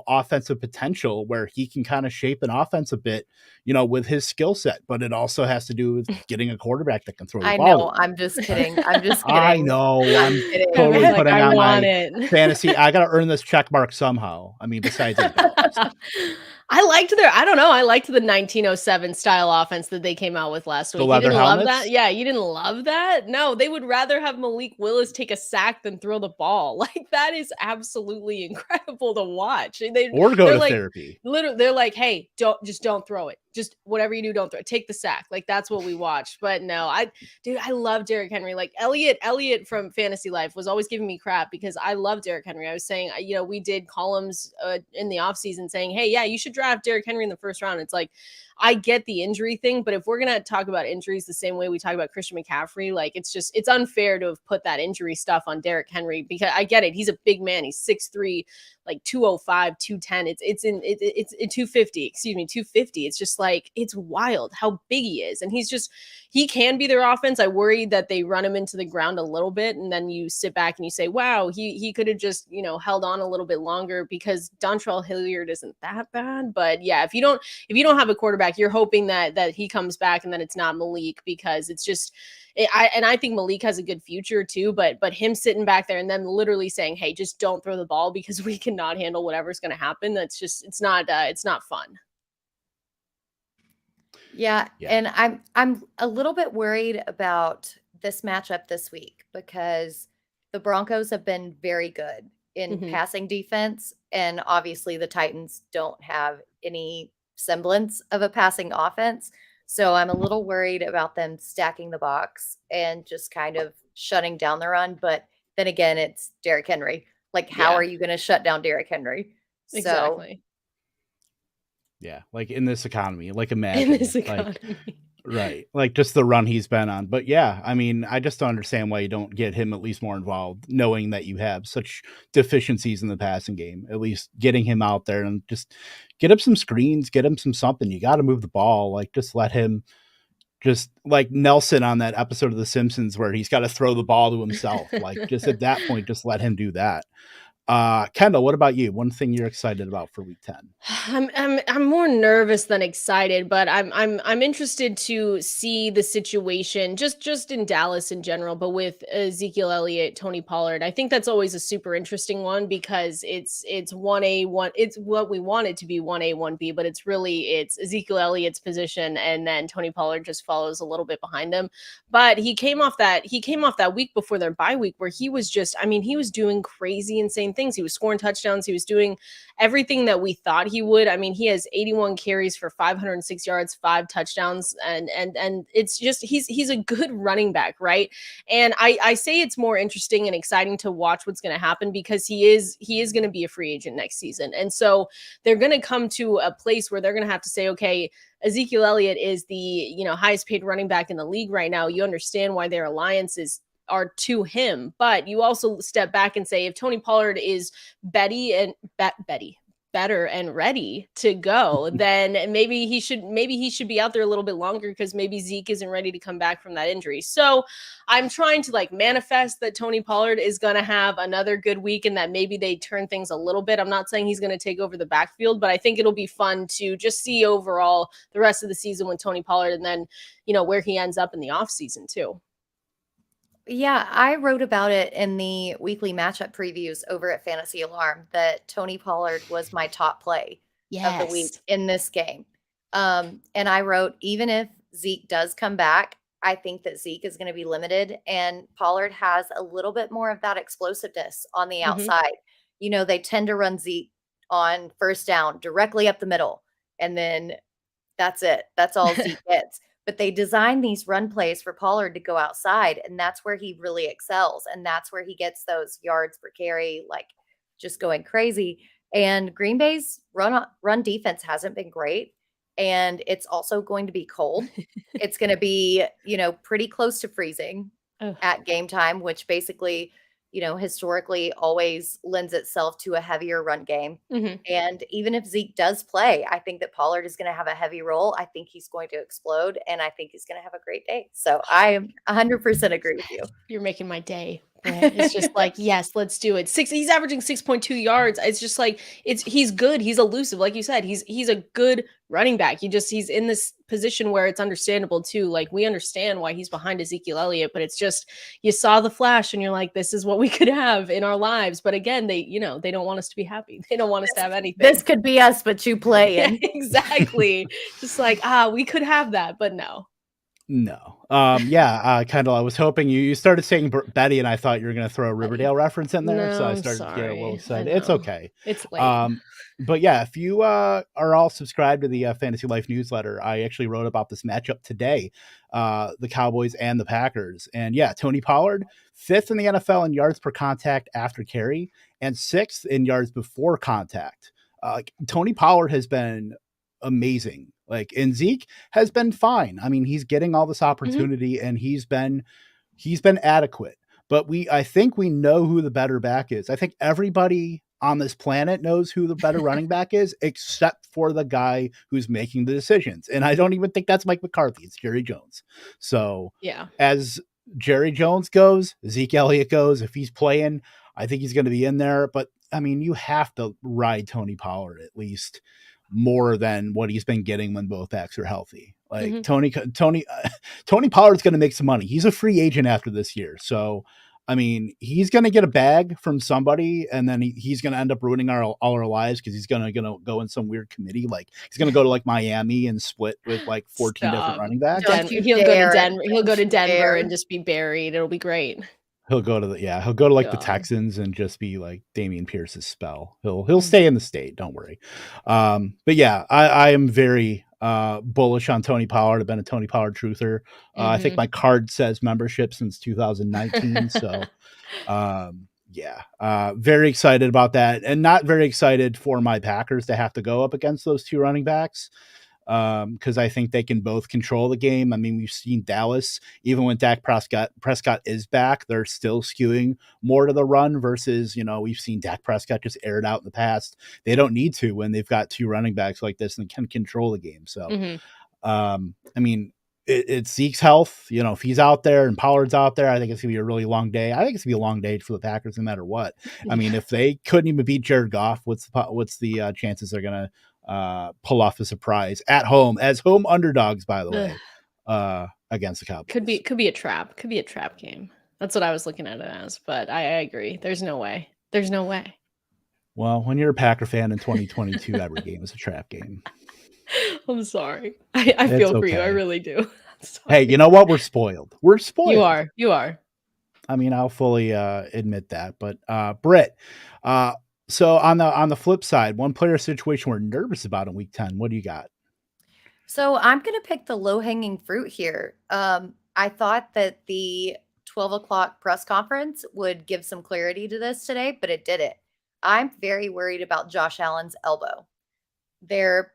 offensive potential where he can kind of shape an offense a bit, with his skill set. But it also has to do with getting a quarterback that can throw the ball. I know. I'm just kidding. I know. I'm totally putting on my fantasy. I got to earn this check mark somehow. Besides it. I liked the 1907 style offense that they came out with last week. You didn't love that? Yeah, you didn't love that? No, they would rather have Malik Willis take a sack than throw the ball. That is absolutely incredible to watch. Or go to therapy. Literally, they're like, hey, don't throw it. Just whatever you do, don't throw it. Take the sack. That's what we watched. But no, I love Derrick Henry. Elliot from Fantasy Life was always giving me crap because I love Derrick Henry. I was saying, we did columns in the offseason saying, hey, yeah, you should draft Derrick Henry in the first round. It's I get the injury thing, but if we're going to talk about injuries the same way we talk about Christian McCaffrey, it's unfair to have put that injury stuff on Derrick Henry, because I get it. He's a big man. He's 6'3", 205, 210. It's 250, 250. It's just it's wild how big he is. And he can be their offense. I worry that they run him into the ground a little bit. And then you sit back and you say, wow, he could have just, held on a little bit longer, because Dontrell Hilliard isn't that bad. But yeah, if you don't have a quarterback, you're hoping that he comes back and then it's not Malik, because it's just, I think Malik has a good future too, but him sitting back there and then literally saying, hey, just don't throw the ball because we cannot handle whatever's going to happen. That's just, it's not fun. Yeah. And I'm a little bit worried about this matchup this week, because the Broncos have been very good in passing defense. And obviously the Titans don't have any semblance of a passing offense. So I'm a little worried about them stacking the box and just kind of shutting down the run. But then again, it's Derrick Henry. How are you going to shut down Derrick Henry? Exactly. Yeah. In this economy, imagine. In this economy. Right. Just the run he's been on. But yeah, I just don't understand why you don't get him at least more involved, knowing that you have such deficiencies in the passing game. At least getting him out there and just get him some screens, get him some something. You got to move the ball. Just let him, just like Nelson on that episode of The Simpsons where he's got to throw the ball to himself. Just at that point, just let him do that. Kendall, what about you? One thing you're excited about for week 10? I'm more nervous than excited, but I'm interested to see the situation just in Dallas in general, but with Ezekiel Elliott, Tony Pollard. I think that's always a super interesting one because it's 1A, it's what we want it to be 1A, 1B, but it's Ezekiel Elliott's position and then Tony Pollard just follows a little bit behind him. But he came off that week before their bye week where he was he was doing crazy insane things. He was scoring touchdowns, he was doing everything that we thought he would. I mean, he has 81 carries for 506 yards, 5 touchdowns, and it's just he's a good running back, right? And I say it's more interesting and exciting to watch what's going to happen because he is going to be a free agent next season, and so they're going to come to a place where they're going to have to say, okay, Ezekiel Elliott is the highest paid running back in the league right now. You understand why their alliances are to him, but you also step back and say if Tony Pollard is better and ready to go, then maybe he should be out there a little bit longer because maybe Zeke isn't ready to come back from that injury. So I'm trying to manifest that Tony Pollard is going to have another good week and that maybe they turn things a little bit. I'm not saying he's going to take over the backfield, but I think it'll be fun to just see overall the rest of the season with Tony Pollard and then, where he ends up in the offseason too. Yeah, I wrote about it in the weekly matchup previews over at Fantasy Alarm that Tony Pollard was my top play of the week in this game. And I wrote, even if Zeke does come back, I think that Zeke is going to be limited and Pollard has a little bit more of that explosiveness on the outside. They tend to run Zeke on first down directly up the middle. And then that's it. That's all Zeke gets. But they design these run plays for Pollard to go outside, and that's where he really excels. And that's where he gets those yards per carry, just going crazy. And Green Bay's run defense hasn't been great. And it's also going to be cold. It's going to be, pretty close to freezing at game time, which basically, historically always lends itself to a heavier run game. And even if Zeke does play, I think that Pollard is going to have a heavy role. I think he's going to explode and I think he's going to have a great day. So I 100% agree with you. You're making my day. It's just yes, let's do it. He's averaging 6.2 yards. It's just he's good. He's elusive. Like you said, he's a good running back. He's in this position where it's understandable too. We understand why he's behind Ezekiel Elliott, but it's just, you saw the flash and you're like, this is what we could have in our lives. But again, they don't want us to be happy. They don't want us to have anything. This could be us, but you play it. Exactly. Just we could have that, but no. No. Kendall, I was hoping you started saying Betty and I thought you were going to throw a Riverdale reference in there. No, so I started to get a little excited. It's okay. It's late. But yeah, if you are all subscribed to the Fantasy Life newsletter, I actually wrote about this matchup today, the Cowboys and the Packers. And yeah, Tony Pollard, 5th in the NFL in yards per contact after carry and 6th in yards before contact. Tony Pollard has been amazing. And Zeke has been fine. I mean, he's getting all this opportunity and he's been adequate. But I think we know who the better back is. I think everybody on this planet knows who the better running back is, except for the guy who's making the decisions. And I don't even think that's Mike McCarthy. It's Jerry Jones. So yeah, as Jerry Jones goes, Zeke Elliott goes. If he's playing, I think he's going to be in there. But I mean, you have to ride Tony Pollard at least more than what he's been getting when both backs are healthy. Tony Pollard's going to make some money. He's a free agent after this year. So, I mean, he's going to get a bag from somebody and then he's going to end up ruining all our lives because he's going to go in some weird committee. He's going to go to Miami and split with 14 different running backs. He'll go to Denver. He'll go to Denver and just be buried. It'll be great. He'll go to the Texans and just be like Dameon Pierce's spell. He'll stay in the state. Don't worry. But yeah, I am very bullish on Tony Pollard. I've been a Tony Pollard truther. I think my card says membership since 2019. So very excited about that and not very excited for my Packers to have to go up against those two running backs. Because I think they can both control the game. I mean, we've seen Dallas, even when Dak Prescott is back, they're still skewing more to the run versus, we've seen Dak Prescott just air it out in the past. They don't need to when they've got two running backs like this and can control the game. So, I mean, it's Zeke's health. You know, if he's out there and Pollard's out there, I think it's gonna be a really long day. I think it's gonna be a long day for the Packers, no matter what. I mean, if they couldn't even beat Jared Goff, what's the chances they're gonna pull off a surprise at home as home underdogs? By the way, against the Cowboys, Could be a trap. Could be a trap game. That's what I was looking at it as. But I agree. There's no way. There's no way. Well, when you're a Packer fan in 2022, every game is a trap game. I'm sorry. I feel for you. I really do. Hey, you know what? We're spoiled. We're spoiled. You are. I mean, I'll fully admit that. But Britt, so on the flip side, one player situation we're nervous about in Week 10. What do you got? So I'm going to pick the low-hanging fruit here. I thought that the 12 o'clock press conference would give some clarity to this today, but it didn't. I'm very worried about Josh Allen's elbow. They're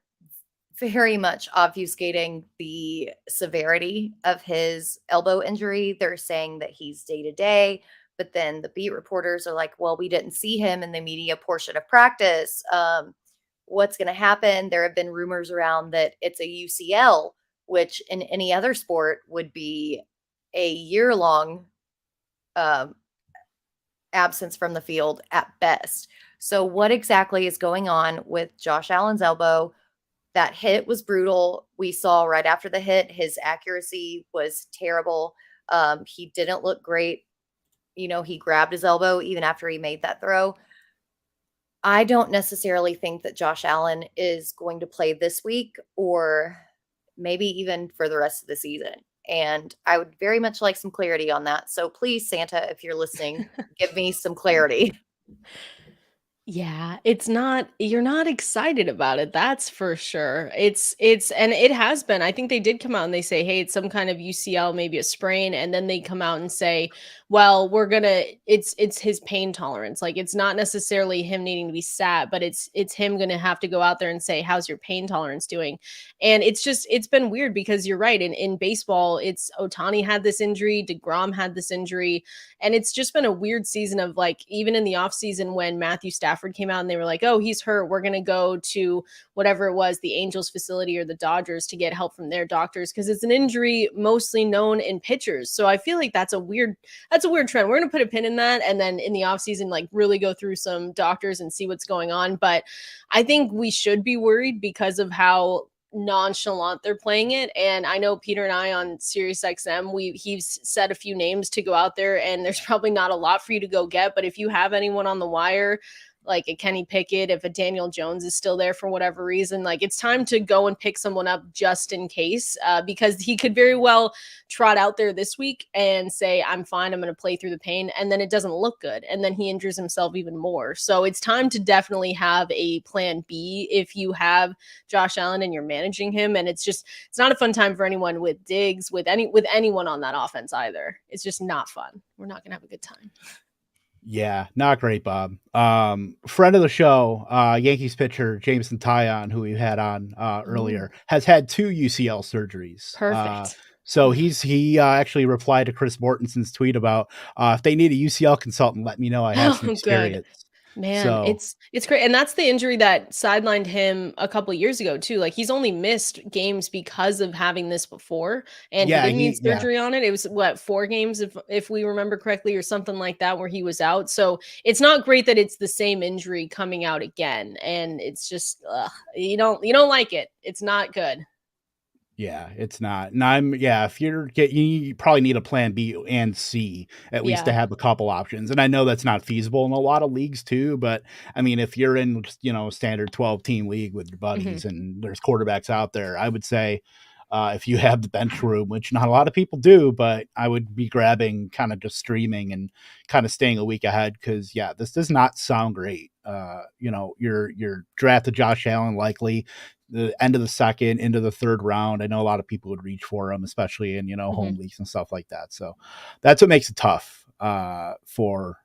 very much obfuscating the severity of his elbow injury. They're saying that he's day-to-day, but then the beat reporters are like, well, we didn't see him in the media portion of practice. What's going to happen? There have been rumors around that it's a UCL, which in any other sport would be a year-long absence from the field at best. So what exactly is going on with Josh Allen's elbow? That hit was brutal. We saw right after the hit, his accuracy was terrible. He didn't look great. You know, he grabbed his elbow even after he made that throw. I don't necessarily think that Josh Allen is going to play this week or maybe even for the rest of the season. And I would very much like some clarity on that. So please, Santa, if you're listening, give me some clarity. Yeah, you're not excited about it. That's for sure. And it has been. I think they did come out and they say, hey, it's some kind of UCL, maybe a sprain. And then they come out and say, well, it's his pain tolerance. Like, it's not necessarily him needing to be sat, but it's him going to have to go out there and say, how's your pain tolerance doing? And it's been weird because you're right. In baseball, it's Ohtani had this injury, DeGrom had this injury. And it's just been a weird season of, like, even in the offseason when Matthew Stafford came out and they were like, oh, he's hurt, we're going to go to whatever it was, the Angels facility or the Dodgers to get help from their doctors because it's an injury mostly known in pitchers. So I feel like that's a weird trend. We're going to put a pin in that and then in the offseason, like, really go through some doctors and see what's going on. But I think we should be worried because of how nonchalant they're playing it. And I know Peter and I on Sirius XM, he's said a few names to go out there, and there's probably not a lot for you to go get, but if you have anyone on the wire, like a Kenny Pickett, if a Daniel Jones is still there for whatever reason, like, it's time to go and pick someone up just in case, because he could very well trot out there this week and say, I'm fine, I'm going to play through the pain. And then it doesn't look good. And then he injures himself even more. So it's time to definitely have a plan B if you have Josh Allen and you're managing him. And it's not a fun time for anyone with Diggs, with anyone on that offense either. It's just not fun. We're not going to have a good time. Yeah, not great, Bob. Friend of the show, Yankees pitcher Jameson Taillon, who we had on earlier, has had 2 UCL surgeries. Perfect. So he actually replied to Chris Mortenson's tweet about if they need a UCL consultant, let me know. I have some experience. Good. Man, it's great. And that's the injury that sidelined him a couple of years ago too. Like, he's only missed games because of having this before. And he didn't need surgery on it. It was 4 games if we remember correctly, or something like that, where he was out. So it's not great that it's the same injury coming out again. And it's just you don't like it. It's not good. Yeah, it's not. And if you probably need a plan B and C at least to have a couple options. And I know that's not feasible in a lot of leagues too, but I mean, if you're in, standard 12-team league with your buddies and there's quarterbacks out there, I would say if you have the bench room, which not a lot of people do, but I would be grabbing, kind of just streaming and kind of staying a week ahead. Cause this does not sound great. You're drafted Josh Allen, likely the end of the second, into the third round. I know a lot of people would reach for him, especially in, home leagues and stuff like that. So that's what makes it tough for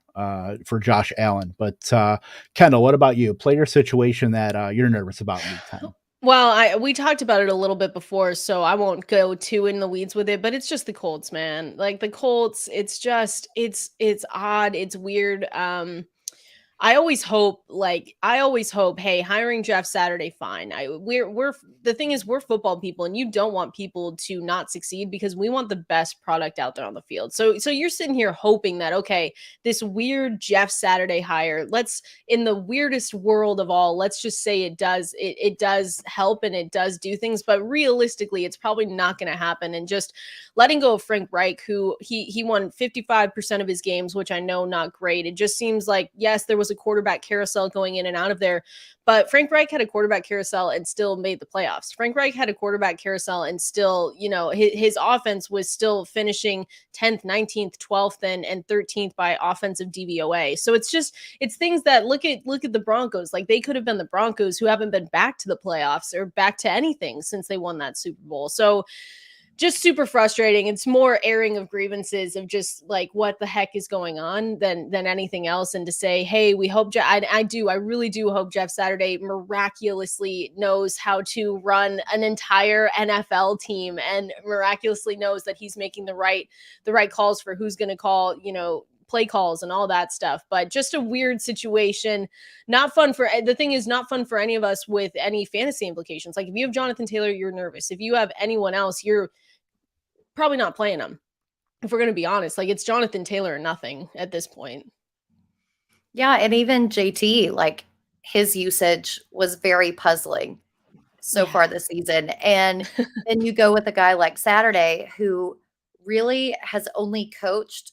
Josh Allen. But Kendall, what about you? Player situation that you're nervous about in Week 10? Well, we talked about it a little bit before, so I won't go too in the weeds with it, but it's just the Colts, man. Like, the Colts, it's odd, it's weird. I always hope, hey, hiring Jeff Saturday, fine. We're the thing is, we're football people, and you don't want people to not succeed because we want the best product out there on the field. So you're sitting here hoping that, okay, this weird Jeff Saturday hire, in the weirdest world of all, let's just say it does help and it does do things, but realistically, it's probably not going to happen. And just letting go of Frank Reich, who he won 55% of his games, which I know not great. It just seems like, yes, there was a quarterback carousel going in and out of there, but Frank Reich had a quarterback carousel and still made the playoffs. Frank Reich had a quarterback carousel and still, his offense was still finishing 10th, 19th, 12th, and 13th by offensive DVOA. So it's things that look at the Broncos. Like, they could have been the Broncos, who haven't been back to the playoffs or back to anything since they won that Super Bowl. So just super frustrating. It's more airing of grievances of just like what the heck is going on than anything else. And to say, hey, we hope I really do hope Jeff Saturday miraculously knows how to run an entire NFL team and miraculously knows that he's making the right calls for who's going to call, play calls and all that stuff. But just a weird situation. Not fun for any of us with any fantasy implications. Like, if you have Jonathan Taylor, you're nervous. If you have anyone else, you're probably not playing him. If we're going to be honest, like, it's Jonathan Taylor or nothing at this point. Yeah. And even JT, like, his usage was very puzzling so far this season. And then you go with a guy like Saturday, who really has only coached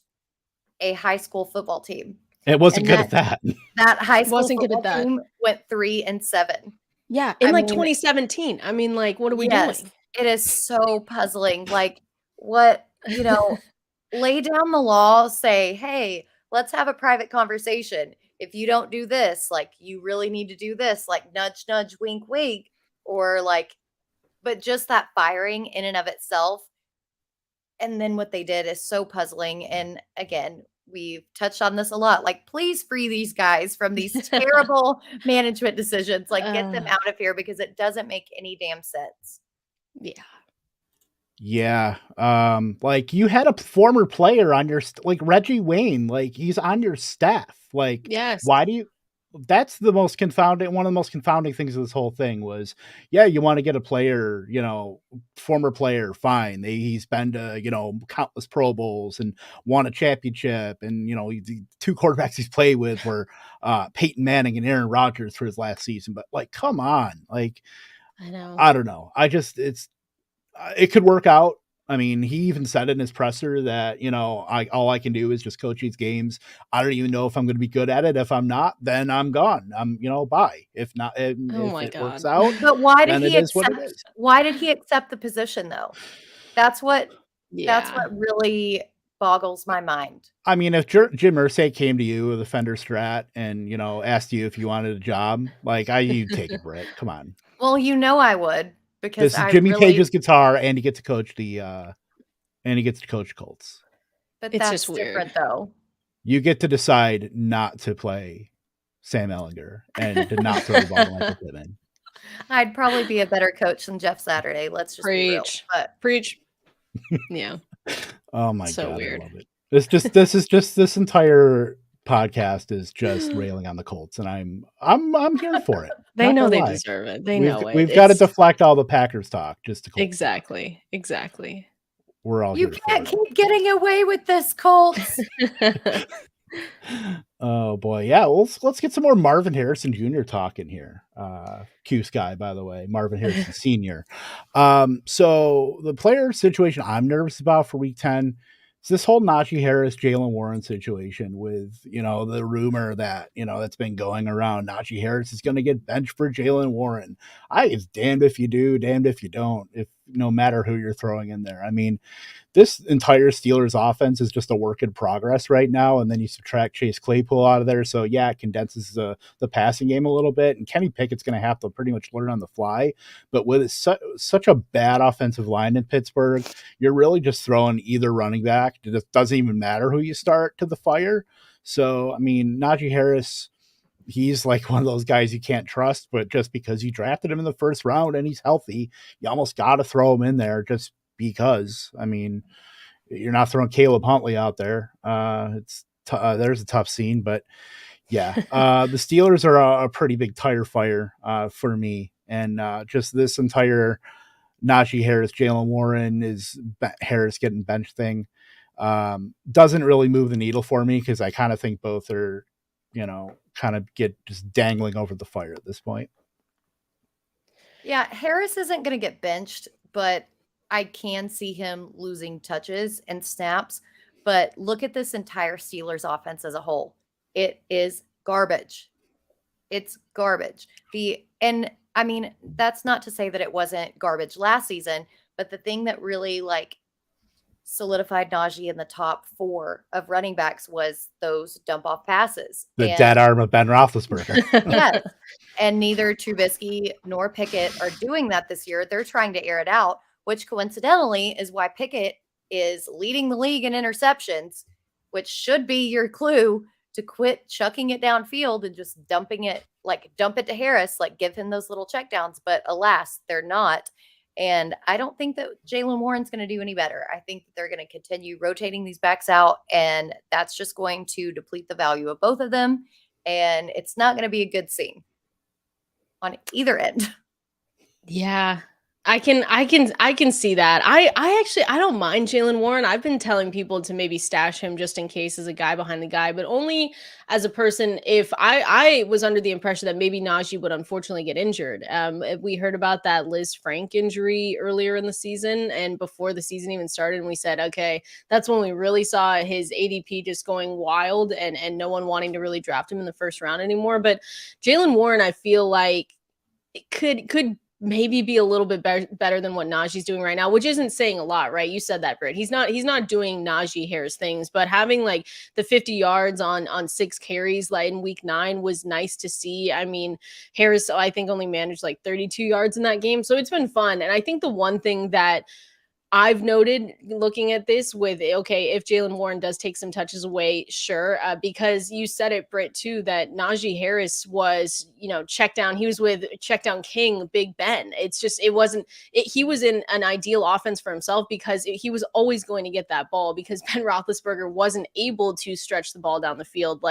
a high school football team. It wasn't good at that. That high school wasn't good at football that. team went 3-7. Yeah. In 2017. I mean, like, what are we doing? It is so puzzling. Like, what, lay down the law, say, hey, let's have a private conversation. If you don't do this, like, you really need to do this, like, nudge, nudge, wink, wink, or like, but just that firing in and of itself. And then what they did is so puzzling. And again, we've touched on this a lot. Like, please free these guys from these terrible management decisions. Like, get them out of here, because it doesn't make any damn sense. Yeah. Yeah. Like, you had a former player on your, like Reggie Wayne, like, he's on your staff. Like, yes. Why do you, that's the most confounding, one of the most confounding things of this whole thing was, yeah, you want to get a player, former player, fine. He's been to, countless Pro Bowls and won a championship. And, the two quarterbacks he's played with were Peyton Manning and Aaron Rodgers for his last season. But, like, come on. Like, I know. I don't know. It could work out. I mean, he even said in his presser that, all I can do is just coach these games. I don't even know if I'm going to be good at it. If I'm not, then I'm gone. I'm, bye. If not, if it works out. But why did he accept the position, though? That's what really boggles my mind. I mean, if Jim Irsay came to you with a Fender Strat and, asked you if you wanted a job, like, you'd take it, Britt. Come on. Well, I would. Because this is Jimmy Cage's guitar, and he gets to coach Colts. But it's just different, though. You get to decide not to play Sam Ellinger and to not throw the ball to Michael Pittman. I'd probably be a better coach than Jeff Saturday. Let's just preach. Yeah. Oh my so god, weird. I love it. This entire podcast is just railing on the Colts, and I'm here for it. They know they deserve it. They know it. We've got to deflect all the Packers talk just to Colts. Exactly. We're all you can't keep getting away with this, Colts. Oh boy, yeah. Let's get some more Marvin Harrison Jr. talk in here. Q Sky, by the way, Marvin Harrison Sr. So the player situation I'm nervous about for Week 10. It's this whole Najee Harris, Jalen Warren situation with, the rumor that, that's been going around. Najee Harris is going to get benched for Jalen Warren. It's damned if you do, damned if you don't, no matter who you're throwing in there. I mean, this entire Steelers offense is just a work in progress right now. And then you subtract Chase Claypool out of there. So yeah, it condenses the passing game a little bit. And Kenny Pickett's going to have to pretty much learn on the fly. But with such a bad offensive line in Pittsburgh, you're really just throwing either running back. It doesn't even matter who you start to the fire. So, I mean, Najee Harris, he's like one of those guys you can't trust, but just because you drafted him in the first round and he's healthy, you almost got to throw him in there just because. I mean, you're not throwing Caleb Huntley out there. There's a tough scene, but Yeah. The Steelers are a pretty big tire fire for me. And just this entire Najee Harris, Jalen Warren Harris getting benched thing doesn't really move the needle for me because I kind of think both are, kind of get just dangling over the fire at this point. Yeah, Harris isn't going to get benched, but I can see him losing touches and snaps. But look at this entire Steelers offense as a whole. It is garbage. It's garbage. And I mean, that's not to say that it wasn't garbage last season, but the thing that really solidified Najee in the top 4 of running backs was those dump off passes. The dead arm of Ben Roethlisberger. Yes. And neither Trubisky nor Pickett are doing that this year. They're trying to air it out, which coincidentally is why Pickett is leading the league in interceptions, which should be your clue to quit chucking it downfield and just dump it to Harris, give him those little checkdowns. But alas, they're not. And I don't think that Jalen Warren's going to do any better. I think that they're going to continue rotating these backs out, and that's just going to deplete the value of both of them. And it's not going to be a good scene on either end. Yeah. I can see that. I don't mind Jalen Warren. I've been telling people to maybe stash him just in case as a guy behind the guy, but only as a person if I was under the impression that maybe Najee would unfortunately get injured. We heard about that Liz Frank injury earlier in the season and before the season even started, and we said, okay, that's when we really saw his ADP just going wild and no one wanting to really draft him in the first round anymore. But Jalen Warren, I feel like it could maybe be a little bit better than what Najee's doing right now, which isn't saying a lot, right? You said that, Britt. He's not doing Najee Harris things, but having the 50 yards on 6 carries in week 9 was nice to see. I mean, Harris, I think, only managed 32 yards in that game. So it's been fun. And I think the one thing that I've noted looking at this with, okay, if Jalen Warren does take some touches away, sure. Because you said it, Britt, too, that Najee Harris was, check down. He was with check down king, Big Ben. It's just, he was in an ideal offense for himself because he was always going to get that ball because Ben Roethlisberger wasn't able to stretch the ball down the field.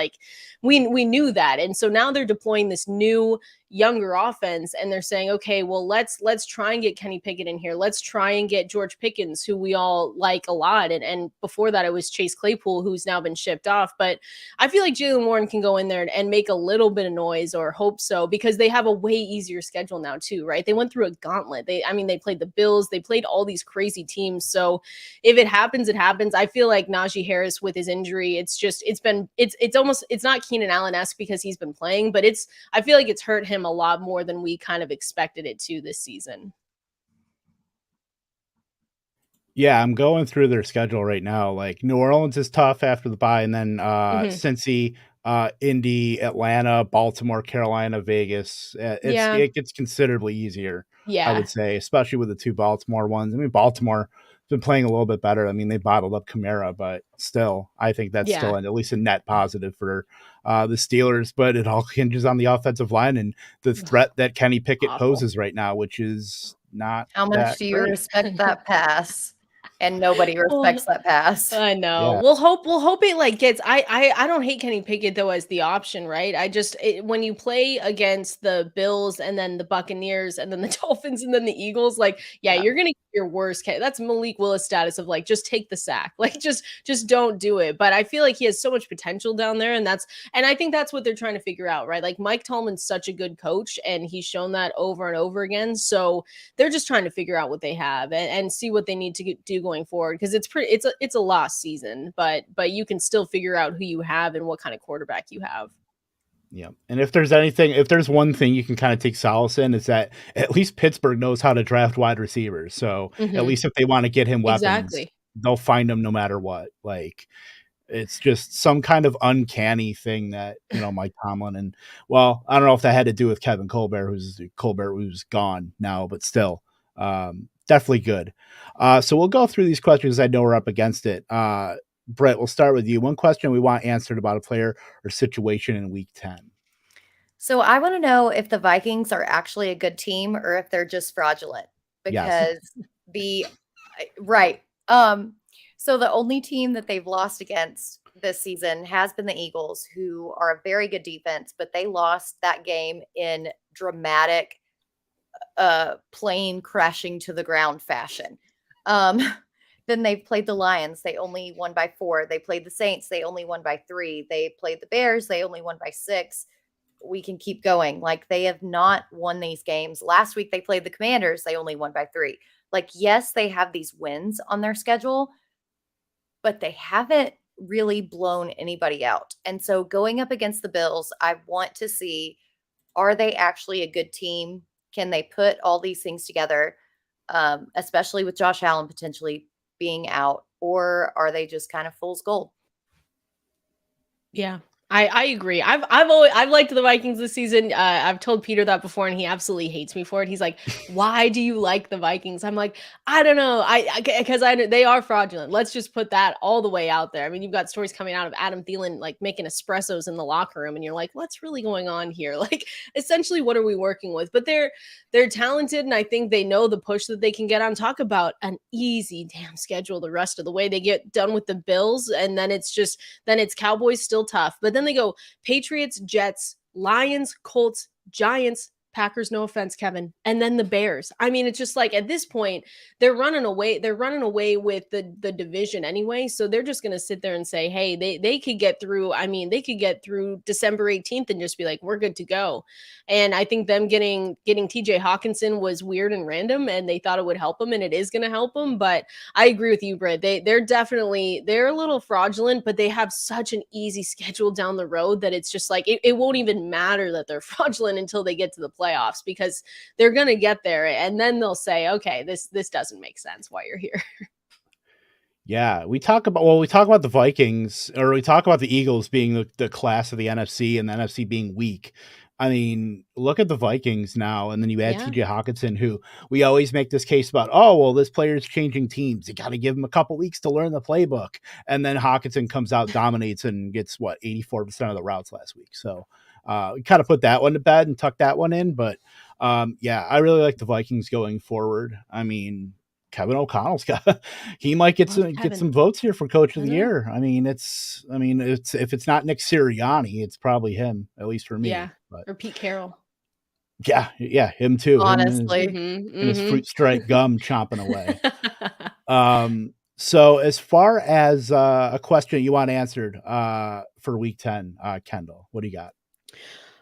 We knew that. And so now they're deploying this new younger offense and they're saying, okay, well, let's try and get Kenny Pickett in here. Let's try and get George Pickens, who we all like a lot. And before that, it was Chase Claypool, who's now been shipped off. But I feel like Jalen Warren can go in there and make a little bit of noise, or hope so, because they have a way easier schedule now too, right? They went through a gauntlet. They played the Bills, they played all these crazy teams. So if it happens, it happens. I feel like Najee Harris with his injury, it's not Keenan Allen-esque because he's been playing, but I feel like it's hurt him a lot more than we kind of expected it to this season. Yeah, I'm going through their schedule right now. New Orleans is tough after the bye, and then Cincy, Indy, Atlanta, Baltimore, Carolina, Vegas. It gets considerably easier, I would say, especially with the 2 Baltimore ones. I mean, Baltimore has been playing a little bit better. I mean, they bottled up Kamara, but still, I think that's still at least a net positive for the Steelers. But it all hinges on the offensive line and the threat that Kenny Pickett poses right now, which is not. How much do you respect that pass? And nobody respects that pass. I know. Yeah. We'll hope it gets. I don't hate Kenny Pickett though as the option, right? When you play against the Bills and then the Buccaneers and then the Dolphins and then the Eagles, you're gonna get your worst. That's Malik Willis status of just take the sack, just don't do it. But I feel like he has so much potential down there, and I think that's what they're trying to figure out, right? Mike Tomlin's such a good coach, and he's shown that over and over again. So they're just trying to figure out what they have and see what they need to do going forward, because it's a lost season, but you can still figure out who you have and what kind of quarterback you have. Yeah. And if there's one thing you can kind of take solace in, is that at least Pittsburgh knows how to draft wide receivers. So at least if they want to get him weapons, they'll find them no matter what. It's just some kind of uncanny thing that, Mike Tomlin, and I don't know if that had to do with Kevin Colbert, who's gone now, but still, definitely good. So we'll go through these questions. I know we're up against it. Britt, we'll start with you. One question we want answered about a player or situation in week 10. So I want to know if the Vikings are actually a good team or if they're just fraudulent, because right. So the only team that they've lost against this season has been the Eagles, who are a very good defense, but they lost that game in dramatic plane crashing to the ground fashion. Then they played the Lions. They only won by 4. They played the Saints. They only won by 3. They played the Bears. They only won by 6. We can keep going. Like, they have not won these games. Last week they played the Commanders. They only won by 3. Like, yes, they have these wins on their schedule, but they haven't really blown anybody out. And so going up against the Bills, I want to see, are they actually a good team? Can they put all these things together, especially with Josh Allen potentially being out, or are they just kind of fool's gold? Yeah, I agree. I've liked the Vikings this season. I've told Peter that before, and he absolutely hates me for it. He's like, "Why do you like the Vikings?" I'm like, I don't know. Because they are fraudulent. Let's just put that all the way out there. I mean, you've got stories coming out of Adam Thielen like making espressos in the locker room, and you're like, what's really going on here? Like, essentially, what are we working with? But they're talented, and I think they know the push that they can get on. Talk about an easy damn schedule the rest of the way. They get done with the Bills, and then it's Cowboys, still tough, but then they go Patriots, Jets, Lions, Colts, Giants, Packers, no offense, Kevin, and then the Bears. I mean, it's just like at this point, they're running away. They're running away with the division anyway. So they're just going to sit there and say, hey, they could get through. I mean, they could get through December 18th and just be like, we're good to go. And I think them getting TJ Hawkinson was weird and random, and they thought it would help them, and it is going to help them. But I agree with you, Britt. They're a little fraudulent, but they have such an easy schedule down the road that it's just like it won't even matter that they're fraudulent until they get to the playoffs, because they're going to get there, and then they'll say, okay, this doesn't make sense why you're here. Yeah, we talk about the Vikings, or we talk about the Eagles being the class of the NFC and the NFC being weak. I mean, look at the Vikings now, and then you add TJ Hawkinson, who we always make this case about, oh, well, this player's changing teams. You got to give him a couple weeks to learn the playbook. And then Hawkinson comes out, dominates, and gets, 84% of the routes last week. So we kind of put that one to bed and tuck that one in. But, yeah, I really like the Vikings going forward. I mean, Kevin O'Connell's he might get some votes here for coach of the year. I mean, it's if it's not Nick Sirianni, it's probably him, at least for me. Yeah. Or Pete Carroll. Yeah, him too. Honestly. And his fruit stripe gum chomping away. So as far as a question you want answered for week 10, Kendall, what do you got?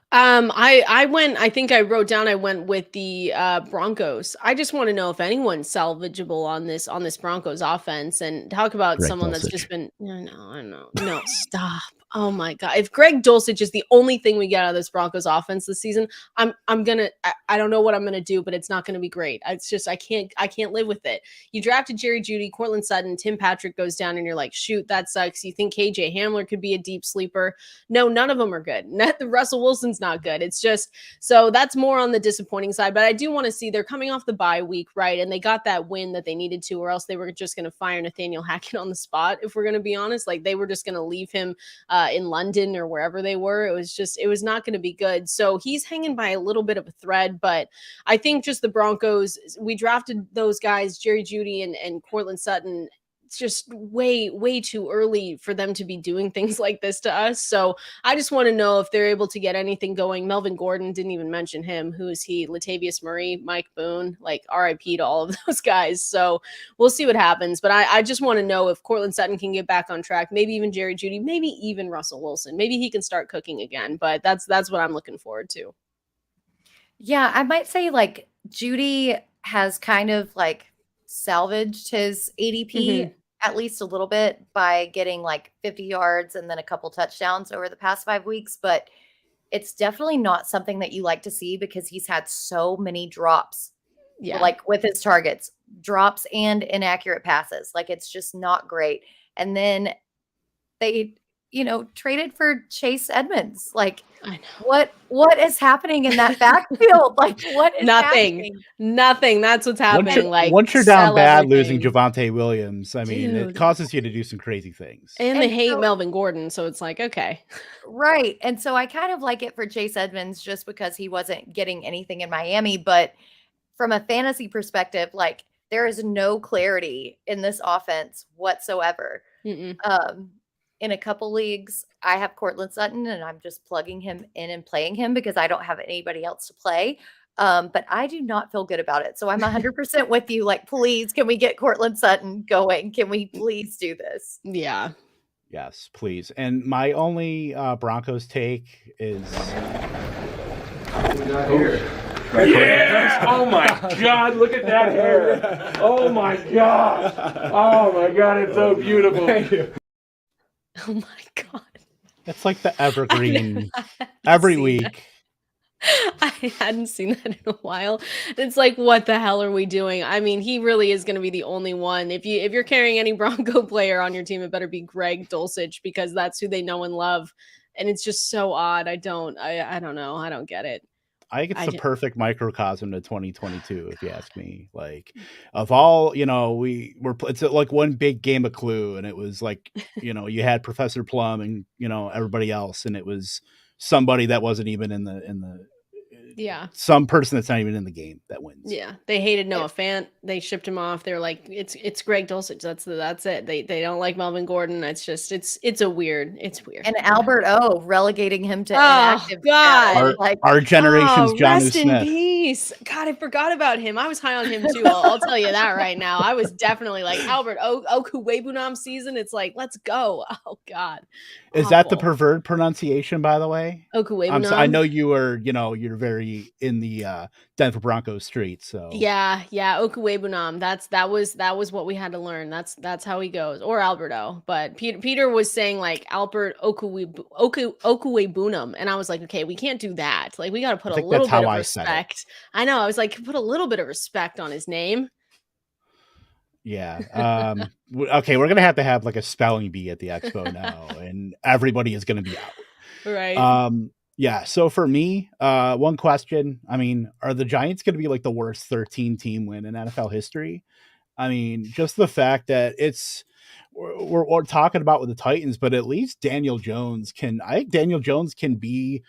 I think I wrote down, I went with the Broncos. I just want to know if anyone's salvageable on this Broncos offense, and talk about Greg someone Dulcich. that's just been no, stop. Oh my God. If Greg Dulcich is the only thing we get out of this Broncos offense this season, I don't know what I'm going to do, but it's not going to be great. It's just, I can't live with it. You drafted Jerry Jeudy, Cortland Sutton, Tim Patrick goes down, and you're like, shoot, that sucks. You think KJ Hamler could be a deep sleeper. No, none of them are good. Russell Wilson's not good. It's just, so that's more on the disappointing side, but I do want to see, they're coming off the bye week, right? And they got that win that they needed to, or else they were just going to fire Nathaniel Hackett on the spot. If we're going to be honest, like they were just going to leave him in London or wherever they were. It was not going to be good. So he's hanging by a little bit of a thread, but I think just the Broncos, we drafted those guys, Jerry Jeudy and Cortland Sutton. It's just way too early for them to be doing things like this to us. So I just want to know if they're able to get anything going. Melvin Gordon, didn't even mention him. Who is he? Latavius Murray, Mike Boone, like RIP to all of those guys. So we'll see what happens. But I just want to know if Cortland Sutton can get back on track, maybe even Jerry Jeudy, maybe even Russell Wilson. Maybe he can start cooking again. But that's what I'm looking forward to. Yeah, I might say like Jeudy has kind of like salvaged his ADP at least a little bit by getting like 50 yards and then a couple touchdowns over the past 5 weeks. But it's definitely not something that you like to see, because he's had so many drops, like with his targets, drops and inaccurate passes. Like, it's just not great. And then they, traded for Chase Edmonds. Like, I know. What is happening in that backfield? Like, what is happening? Nothing. That's what's happening. Once you're down bad, everything. losing Javonte Williams, I mean, it causes you to do some crazy things. And they hate Melvin Gordon, so it's like, okay. Right. And so I kind of like it for Chase Edmonds just because he wasn't getting anything in Miami. But from a fantasy perspective, like, there is no clarity in this offense whatsoever. in a couple leagues, I have Cortland Sutton and I'm just plugging him in and playing him because I don't have anybody else to play. But I do not feel good about it. So I'm 100% with you. Like, please, can we get Cortland Sutton going? Can we please do this? Yeah. Yes, please. And my only Broncos take is Yes! Oh my God! Look at that hair! Oh my God! Oh my God! It's so beautiful. Thank you. Oh my God. it's like the evergreen every week. I hadn't seen that in a while. It's like, what the hell are we doing? I mean, he really is going to be the only one. If you're carrying any Bronco player on your team, it better be Greg Dulcich, because that's who they know and love. And it's just so odd. I don't know. I don't get it. I think it's the perfect microcosm to 2022, if you ask me. Like, of all, it's like one big game of Clue, and it was like, you had Professor Plum and everybody else, and it was somebody that wasn't even in the some person that's not even in the game that wins. Yeah, they hated Noah Fant. They shipped him off. They're like, it's Greg Dulcich. That's it. They don't like Melvin Gordon. It's just it's weird. It's weird. And Albert O relegating him to inactive. God, our generation's John rest Smith. in peace. God, I forgot about him. I was high on him too. I'll tell you that right now. I was definitely like Albert Okuwebunam season. It's like, let's go. Oh God. Is that the preferred pronunciation, by the way? Okuwebunam. I know you were, you're very in the Denver Broncos street. So yeah, Okuwebunam. That was what we had to learn. That's how he goes, or Alberto. But Peter was saying like Albert Okuwebunam, and I was like, okay, we can't do that. Like, we got to put a little bit of respect. I know. I was like, put a little bit of respect on his name. Yeah. Okay, we're gonna have to have like a spelling bee at the expo now, and everybody is gonna be out. Right. Yeah. So for me, one question. I mean, are the Giants gonna be like the worst 13 team win in NFL history? I mean, just the fact that we're talking about with the Titans, but at least Daniel Jones can be,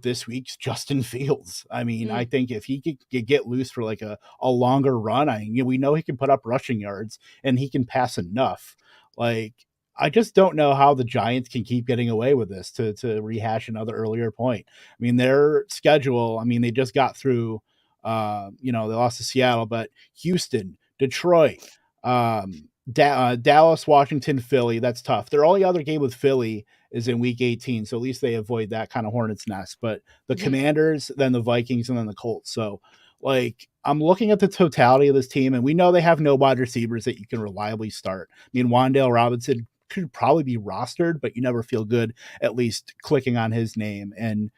this week's Justin Fields. I mean, I think if he could get loose for like a longer run, we know he can put up rushing yards and he can pass enough. Like, I just don't know how the Giants can keep getting away with this, to rehash another earlier point. I mean, their schedule, they just got through, they lost to Seattle, but Houston, Detroit, Dallas, Washington, Philly, that's tough. Their only other game with Philly is in week 18. So at least they avoid that kind of hornet's nest, but the Commanders, then the Vikings, and then the Colts. So like, I'm looking at the totality of this team, and we know they have no wide receivers that you can reliably start. Wan'Dale Robinson could probably be rostered, but you never feel good at least clicking on his name. And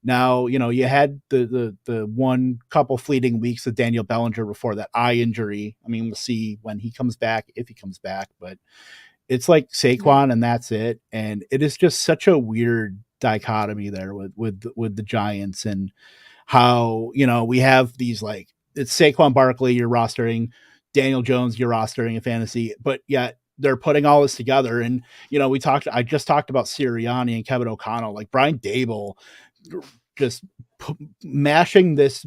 now, you had the one couple fleeting weeks of Daniel Bellinger before that eye injury. We'll see when he comes back, if he comes back, but it's like Saquon and that's it. And it is just such a weird dichotomy there with the Giants, and how, we have these, like, it's Saquon Barkley you're rostering, Daniel Jones you're rostering in fantasy, but yet they're putting all this together. And, I just talked about Sirianni and Kevin O'Connell, like Brian Dable, just mashing these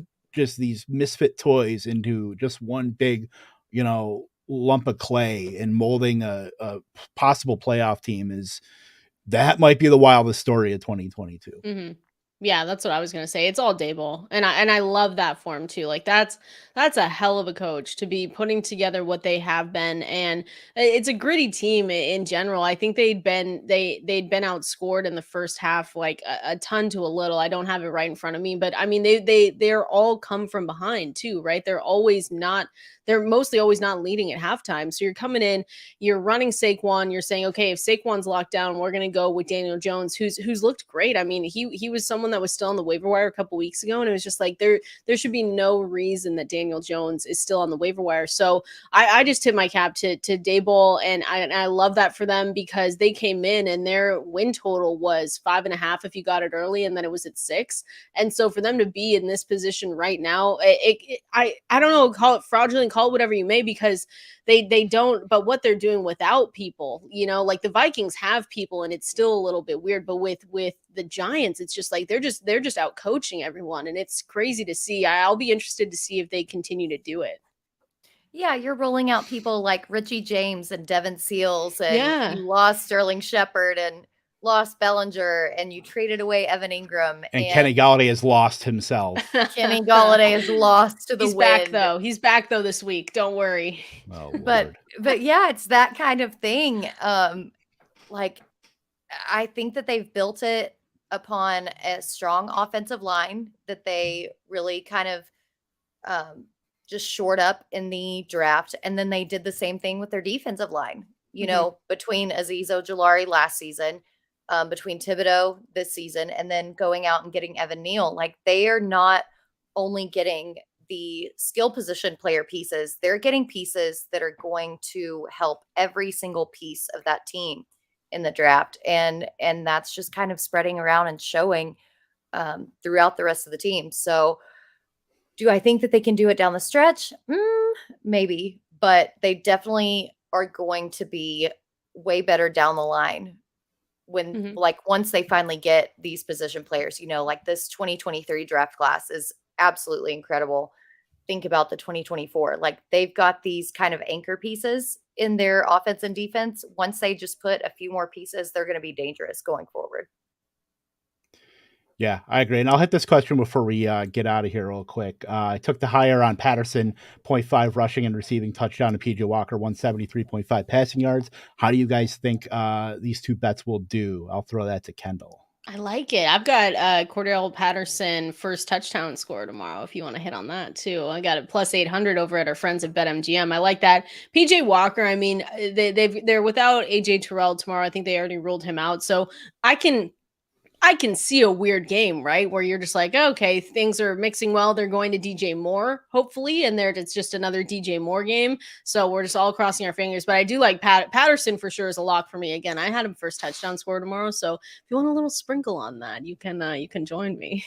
misfit toys into just one big, lump of clay and molding a possible playoff team that might be the wildest story of 2022. Mm-hmm. Yeah, that's what I was gonna say. It's all Dable, and I love that for him too. Like, that's a hell of a coach to be putting together what they have been, and it's a gritty team in general. I think they'd been outscored in the first half, like a ton to a little. I don't have it right in front of me, but they're all come from behind too, right? They're mostly always not leading at halftime. So you're coming in, you're running Saquon, you're saying, okay, if Saquon's locked down, we're going to go with Daniel Jones, who's looked great. He was someone that was still on the waiver wire a couple weeks ago, and it was just like, there should be no reason that Daniel Jones is still on the waiver wire. So I just tip my cap to Daboll, and I love that for them, because they came in and their win total was 5.5 if you got it early, and then it was at 6. And so for them to be in this position right now, I don't know, call it fraudulent, call it whatever you may, because they don't, but what they're doing without people, like the Vikings have people, and it's still a little bit weird, but with the Giants, it's just like they're just out coaching everyone, and it's crazy to see. I'll be interested to see if they continue to do it. Yeah, you're rolling out people like Richie James and Devin Seals, and Yeah. you lost Sterling Shepard and lost Bellinger, and you traded away Evan Ingram, And Kenny Galladay has lost himself. Kenny Galladay is lost to the He's wind. back though. He's back though this week. Don't worry. Oh, But Lord. yeah, it's that kind of thing. Like I think that they've built it upon a strong offensive line that they really kind of just shored up in the draft. And then they did the same thing with their defensive line, you know, between Azeez Ojulari last season, between Thibodeau this season, and then going out and getting Evan Neal. Like they are not only getting the skill position player pieces, they're getting pieces that are going to help every single piece of that team in the draft. And that's just kind of spreading around and showing throughout the rest of the team. So do I think that they can do it down the stretch? Maybe, but they definitely are going to be way better down the line when like once they finally get these position players, you know, like this 2023 draft class is absolutely incredible. Think about the 2024. Like they've got these kind of anchor pieces in their offense and defense. Once they just put a few more pieces, they're going to be dangerous going forward. Yeah, I agree. And I'll hit this question before we get out of here real quick. I took the higher on Patterson, 0.5 rushing and receiving touchdown, to PJ Walker, 173.5 passing yards. How do you guys think these two bets will do? I'll throw that to Kendall. I like it. I've got Cordell Patterson first touchdown score tomorrow. If you want to hit on that too, I got it plus 800 over at our friends at BetMGM. I like that. PJ Walker. I mean, they're without AJ Terrell tomorrow. I think they already ruled him out. So I can see a weird game, right? Where you're just like, okay, things are mixing well. They're going to DJ Moore, hopefully, and it's just another DJ Moore game. So we're just all crossing our fingers. But I do like Patterson for sure is a lock for me. Again, I had him first touchdown score tomorrow. So if you want a little sprinkle on that, you can join me.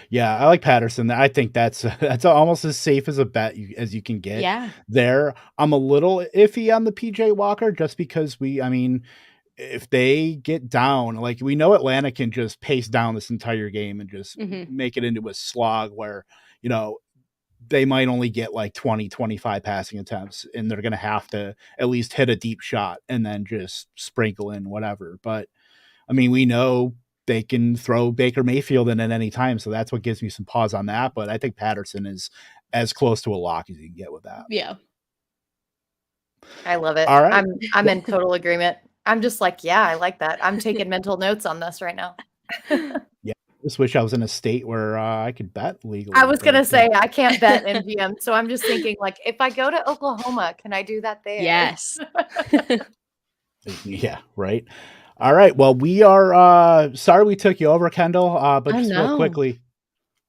Yeah, I like Patterson. I think that's almost as safe as a bet as you can get. Yeah. There, I'm a little iffy on the PJ Walker just because if they get down, like we know Atlanta can just pace down this entire game and just make it into a slog where, you know, they might only get like 20, 25 passing attempts and they're going to have to at least hit a deep shot and then just sprinkle in whatever. But I mean, we know they can throw Baker Mayfield in at any time. So that's what gives me some pause on that. But I think Patterson is as close to a lock as you can get with that. Yeah. I love it. All right. I'm in total agreement. I'm just like, yeah, I like that. I'm taking mental notes on this right now. Yeah. I just wish I was in a state where I could bet legally. I was going to say, I can't bet MGM. So I'm just thinking like, if I go to Oklahoma, can I do that there? Yes. Yeah. Right. All right. Well, we are sorry we took you over, Kendall. But just real quickly.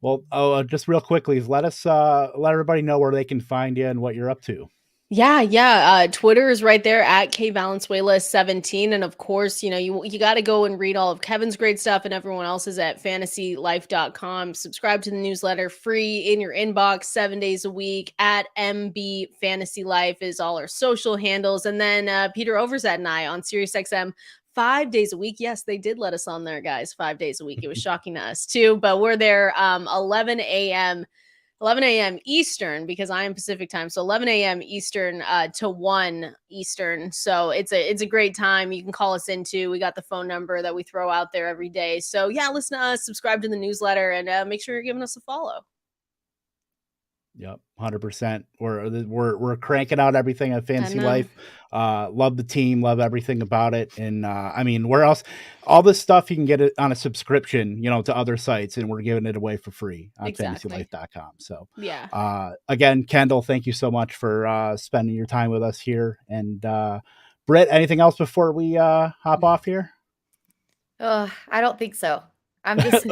Well, just real quickly, let everybody know where they can find you and what you're up to. Yeah. Twitter is right there at K Valenzuela 17. And of course, you know, you got to go and read all of Kevin's great stuff and everyone else's at fantasylife.com. Subscribe to the newsletter, free in your inbox 7 days a week. At MB Fantasy Life is all our social handles. And then Peter Overzet and I on SiriusXM 5 days a week. Yes, they did let us on there, guys. 5 days a week. It was shocking to us too, but we're there 11 a.m. Eastern because I am Pacific time. So 11 a.m. Eastern to 1 Eastern. So it's a great time. You can call us into. We got the phone number that we throw out there every day. So yeah, listen to us, subscribe to the newsletter, and make sure you're giving us a follow. Yep, 100%. We're cranking out everything at Fantasy Life. Love the team, love everything about it. And I mean, where else? All this stuff you can get it on a subscription, you know, to other sites, and we're giving it away for free on fantasylife.com. So yeah. Again, Kendall, thank you so much for spending your time with us here. And Britt, anything else before we hop off here? I don't think so. I'm just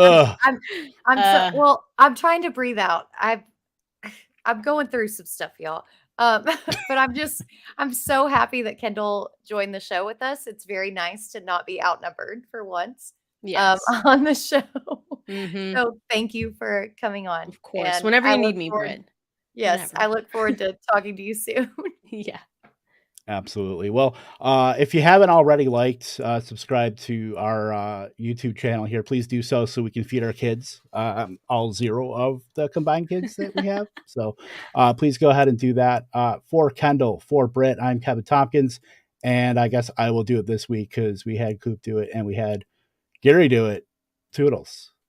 I'm trying to breathe out. I'm going through some stuff, y'all. But I'm so happy that Kendall joined the show with us. It's very nice to not be outnumbered for once on the show. So thank you for coming on. Of course. Whenever you need me, Britt. Yes. I look forward to talking to you soon. Yeah. Absolutely. Well, if you haven't already liked, subscribe to our YouTube channel here, please do so we can feed our kids, all 0 of the combined kids that we have. So please go ahead and do that. For Kendall, for Britt, I'm Kevin Tompkins, and I guess I will do it this week because we had Coop do it and we had Gary do it. Toodles.